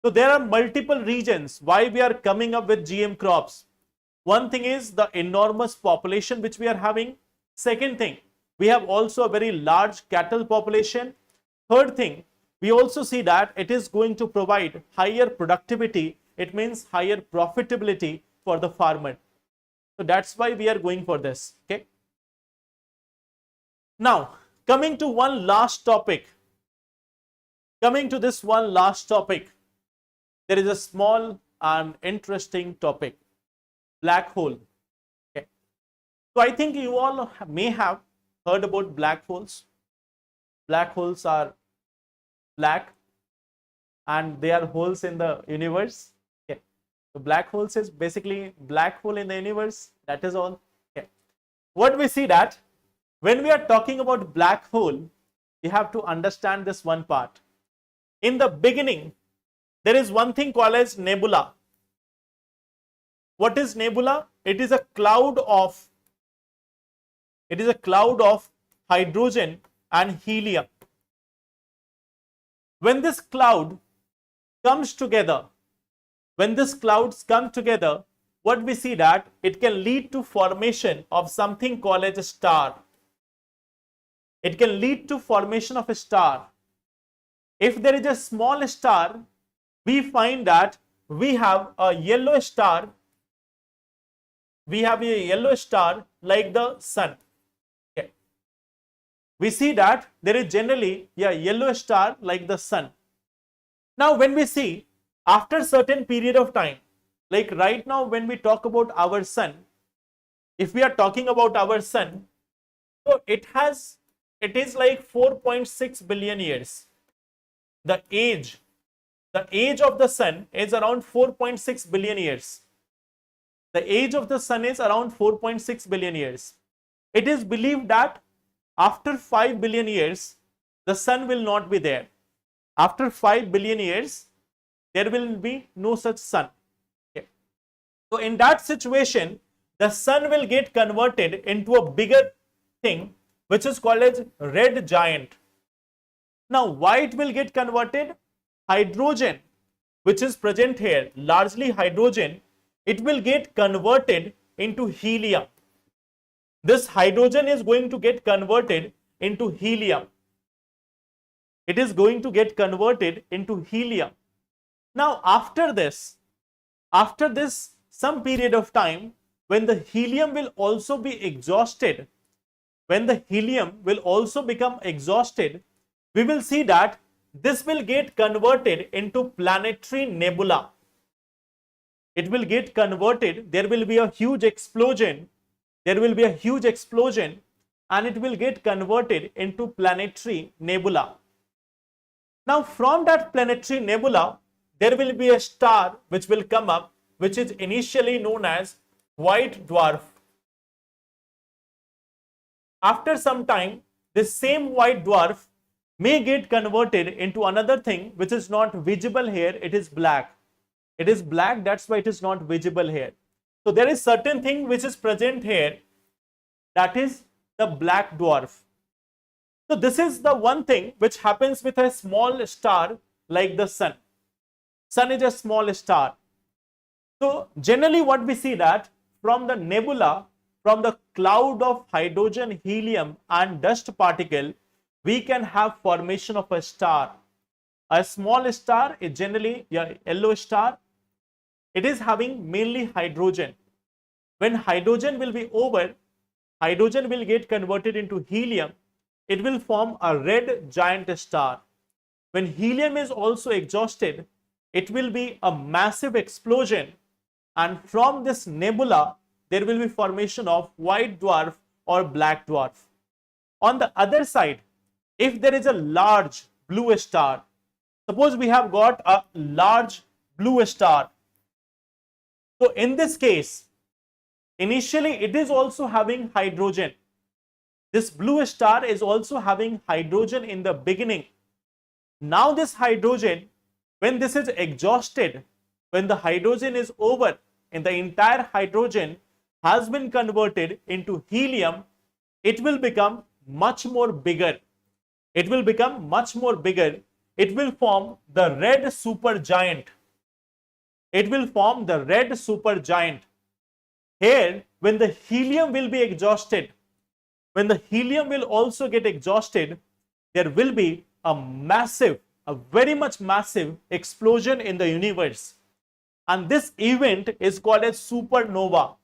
So there are multiple reasons why we are coming up with GM crops. One thing is the enormous population which we are having. Second thing, we have also a very large cattle population. Third thing, we also see that it is going to provide higher productivity. It means higher profitability for the farmer. So that's why we are going for this. Okay. Now, coming to one last topic. Coming to this one last topic, there is a small and interesting topic. Black hole. Okay. So I think you all may have heard about black holes. Black holes are black and they are holes in the universe. Okay. So black holes is basically black hole in the universe. That is all. Okay. What we see that when we are talking about black hole, we have to understand this one part. In the beginning, there is one thing called as nebula. What is nebula? It is a cloud of hydrogen and helium. When this cloud comes together, what we see that it can lead to formation of something called as a star. It can lead to formation of a star. If there is a small star, we find that we have a yellow star. We have a yellow star like the sun. Okay. We see that there is generally a yellow star like the sun. Now, when we see after certain period of time, like right now when we talk about our sun, if we are talking about our sun, so it is like 4.6 billion years. The age of the sun is around 4.6 billion years. The age of the sun is around 4.6 billion years. It is believed that after 5 billion years, the sun will not be there. After 5 billion years, there will be no such sun. Okay. So in that situation, the sun will get converted into a bigger thing, which is called as red giant. Now, why it will get converted? Hydrogen, which is present here, largely hydrogen, it will get converted into helium. This hydrogen is going to get converted into helium. It is going to get converted into helium. Now, after this, some period of time, when the helium will also be exhausted, when the helium will also become exhausted, we will see that this will get converted into planetary nebula. It will get converted, there will be a huge explosion, and it will get converted into planetary nebula. Now, from that planetary nebula, there will be a star which will come up, which is initially known as white dwarf. After some time, this same white dwarf may get converted into another thing which is not visible here. It is black. It is black, that's why it is not visible here. So there is certain thing which is present here, that is the black dwarf. So this is the one thing which happens with a small star like the sun. Sun is a small star. So generally what we see that from the nebula, from the cloud of hydrogen, helium and dust particle, we can have formation of a star. A small star is generally a yellow star. It is having mainly hydrogen. When hydrogen will be over, hydrogen will get converted into helium. It will form a red giant star. When helium is also exhausted, it will be a massive explosion, and from this nebula there will be formation of white dwarf or black dwarf. On the other side, if there is a large blue star, suppose we have got a large blue star, so in this case, initially it is also having hydrogen. This blue star is also having hydrogen in the beginning. Now this hydrogen, when this is exhausted, when the hydrogen is over and the entire hydrogen has been converted into helium, it will become much more bigger. It will become much more bigger. It will form the red supergiant. It will form the red supergiant. Here, when the helium will be exhausted, when the helium will also get exhausted, there will be a massive, a very much massive explosion in the universe. And this event is called as supernova.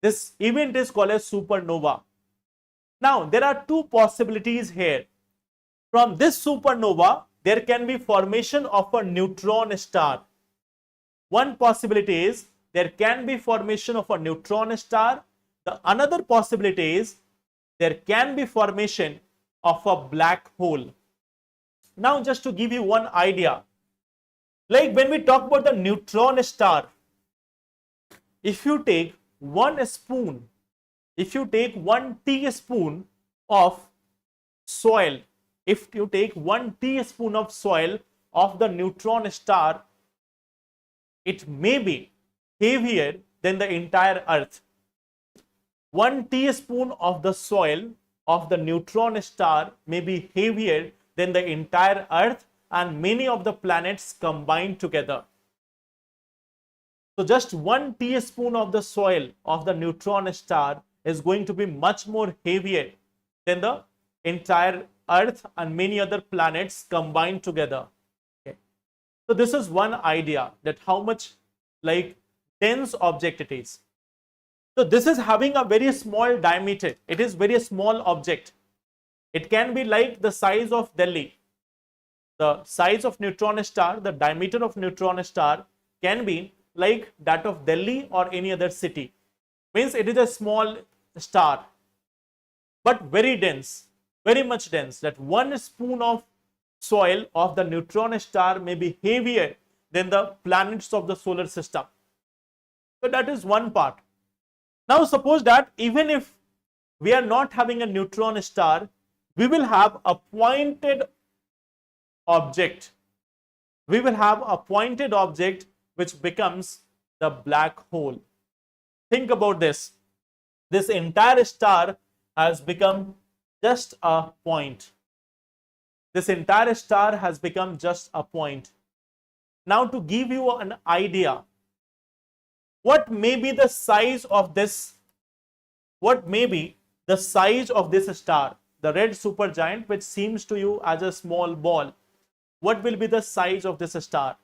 This event is called as supernova. Now, there are two possibilities here. From this supernova, there can be formation of a neutron star. One possibility is there can be formation of a neutron star. The another possibility is there can be formation of a black hole. Now, just to give you one idea, like when we talk about the neutron star, if you take one teaspoon of soil, if you take 1 teaspoon of soil of the neutron star, it may be heavier than the entire earth. 1 teaspoon of the soil of the neutron star may be heavier than the entire earth and many of the planets combined together. So just 1 teaspoon of the soil of the neutron star is going to be much more heavier than the entire earth and many other planets combined together. Okay. So this is one idea that how much like dense object it is. So this is having a very small diameter. It is very small object. It can be like the size of Delhi. The size of neutron star, the diameter of neutron star can be like that of Delhi or any other city. Means it is a small star, but very dense, very much dense, that one spoon of soil of the neutron star may be heavier than the planets of the solar system. So that is one part. Now suppose that even if we are not having a neutron star, we will have a pointed object. We will have a pointed object which becomes the black hole. Think about this. This entire star has become just a point. This entire star has become just a point. Now to give you an idea, what may be the size of this? What may be the size of this star? The red supergiant, which seems to you as a small ball. What will be the size of this star?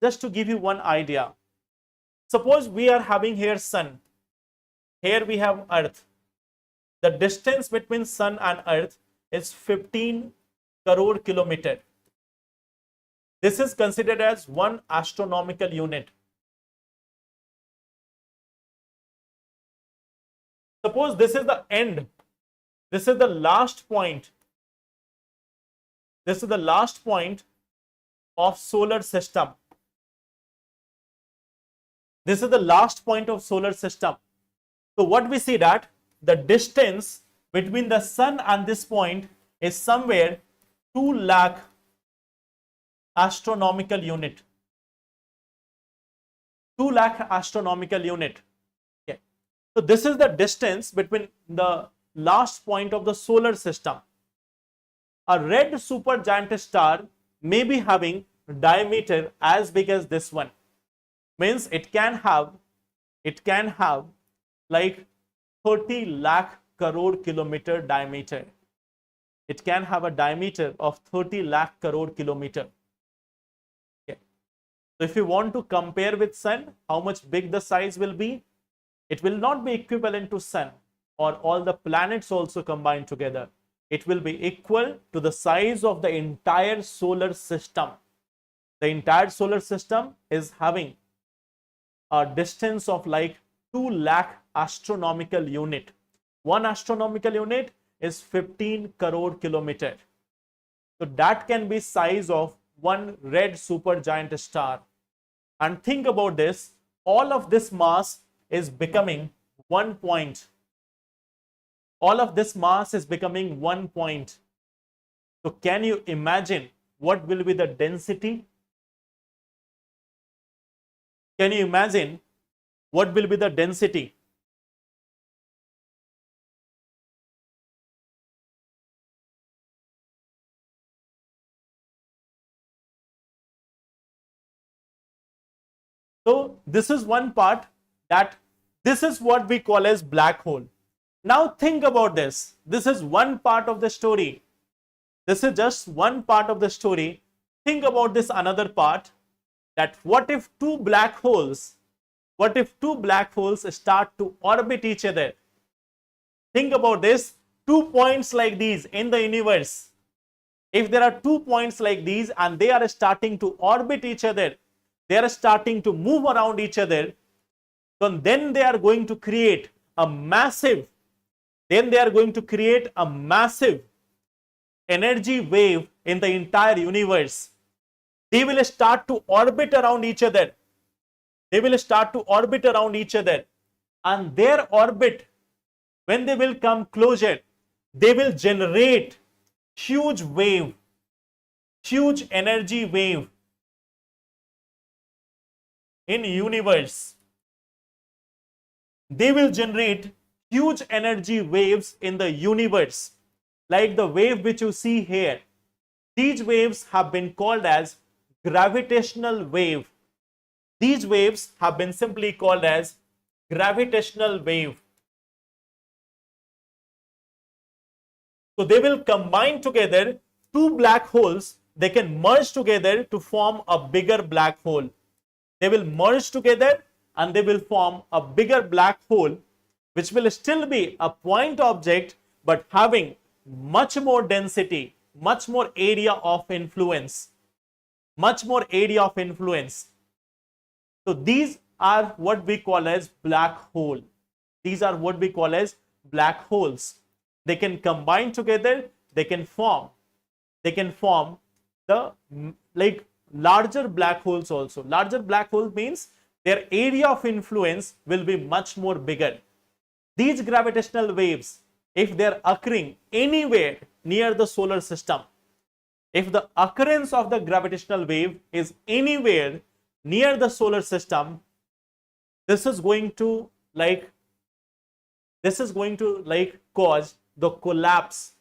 Just to give you one idea. Suppose we are having here sun. Here we have earth. The distance between sun and earth is 15 crore kilometer. This is considered as one astronomical unit. Suppose this is the end. This is the last point. This is the last point of solar system. This is the last point of solar system. So what we see that the distance between the sun and this point is somewhere 2 lakh astronomical unit. 2 lakh astronomical unit. Okay. So this is the distance between the last point of the solar system. A red supergiant star may be having diameter as big as this one. Means it can have like 30 lakh crore kilometer diameter. It can have a diameter of 30 lakh crore kilometer. Okay. So if you want to compare with sun, how much big the size will be? It will not be equivalent to sun or all the planets also combined together. It will be equal to the size of the entire solar system. The entire solar system is having a distance of like 2 lakh astronomical unit. One astronomical unit is 15 crore kilometer. So that can be size of one red supergiant star. And think about this, all of this mass is becoming 1 point. All of this mass is becoming 1 point. So can you imagine what will be the density? Can you imagine what will be the density? So this is one part, that this is what we call as black hole. Now think about this. This is one part of the story. This is just one part of the story. Think about this another part, that what if two black holes start to orbit each other? Think about this, 2 points like these in the universe. If there are 2 points like these and they are starting to orbit each other, they are starting to move around each other, then they are going to create a massive, energy wave in the entire universe. They will start to orbit around each other. And their orbit, when they will come closer, they will generate huge energy wave in universe. They will generate huge energy waves in the universe, like the wave which you see here. These waves have been called as gravitational wave. These waves have been simply called as gravitational wave. So they will combine together, two black holes, they can merge together to form a bigger black hole. They will merge together and they will form a bigger black hole, which will still be a point object but having much more density, much more area of influence, much more area of influence. So these are what we call as black hole. These are what we call as black holes. They can combine together, they can form the like larger black holes also. Larger black hole means their area of influence will be much more bigger. These gravitational waves, if they are occurring anywhere near the solar system, if the occurrence of the gravitational wave is anywhere near the solar system, this is going to cause the collapse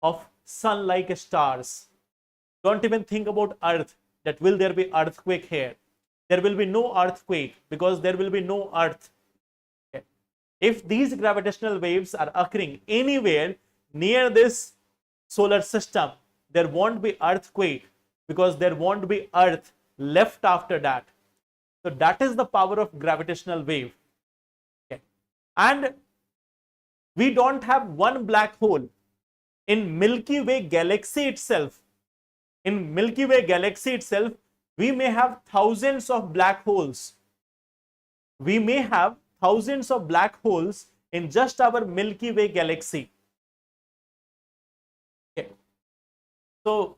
of sun-like stars. Don't even think about Earth, that will there be earthquake here. There will be no earthquake because there will be no Earth. Okay. If these gravitational waves are occurring anywhere near this solar system, there won't be earthquake because there won't be Earth left after that. So that is the power of gravitational wave. Okay. And we don't have one black hole. In Milky Way galaxy itself, we may have thousands of black holes. We may have thousands of black holes in just our Milky Way galaxy. Okay. So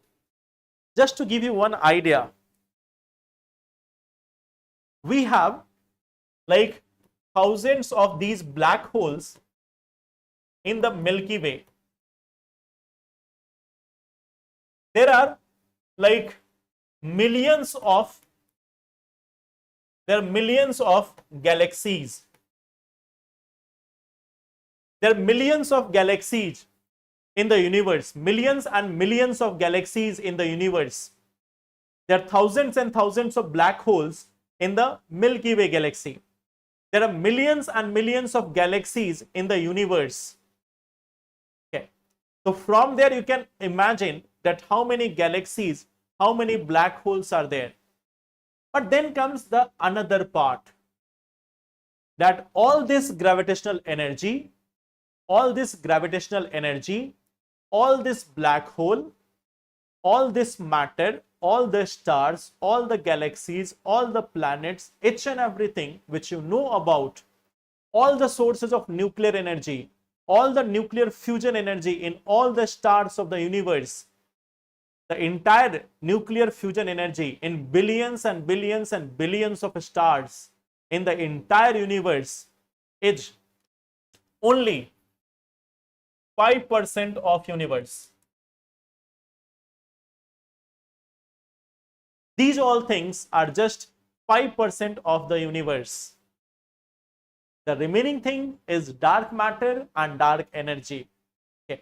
just to give you one idea, we have like thousands of these black holes in the Milky Way. There are like millions of galaxies. There are millions of galaxies in the universe, millions and millions of galaxies in the universe. There are thousands and thousands of black holes in the Milky Way galaxy. There are millions and millions of galaxies in the universe. Okay. So from there you can imagine that how many galaxies, how many black holes are there. But then comes the another part, that all this gravitational energy, all this black hole, all this matter, all the stars, all the galaxies, all the planets, each and everything which you know about, all the sources of nuclear energy, all the nuclear fusion energy in all the stars of the universe, the entire nuclear fusion energy in billions and billions and billions of stars in the entire universe is only 5% of universe. These all things are just 5% of the universe. The remaining thing is dark matter and dark energy. Okay.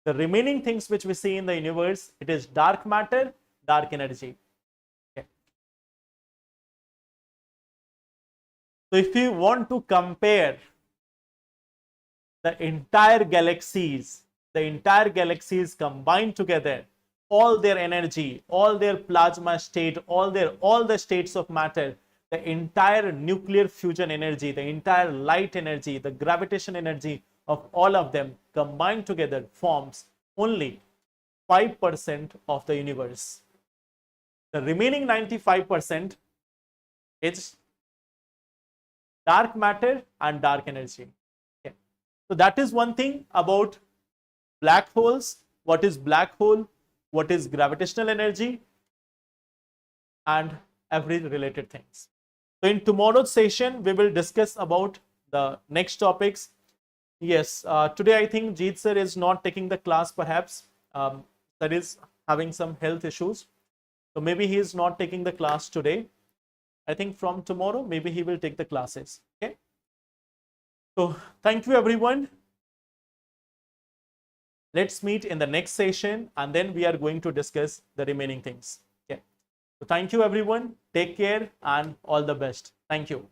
The remaining things which we see in the universe, it is dark matter, dark energy. Okay. So if you want to compare the entire galaxies combined together, all their energy, all their plasma state, all the states of matter, the entire nuclear fusion energy, the entire light energy, the gravitation energy of all of them combined together forms only 5% of the universe. The remaining 95% is dark matter and dark energy. Okay. So that is one thing about black holes. What is black hole? What is gravitational energy? And every related things. So in tomorrow's session, we will discuss about the next topics. Yes, today I think Jeet sir is not taking the class perhaps. That is having some health issues. So maybe he is not taking the class today. I think from tomorrow, maybe he will take the classes. Okay. So thank you everyone. Let's meet in the next session and then we are going to discuss the remaining things. Okay. So thank you everyone. Take care and all the best. Thank you.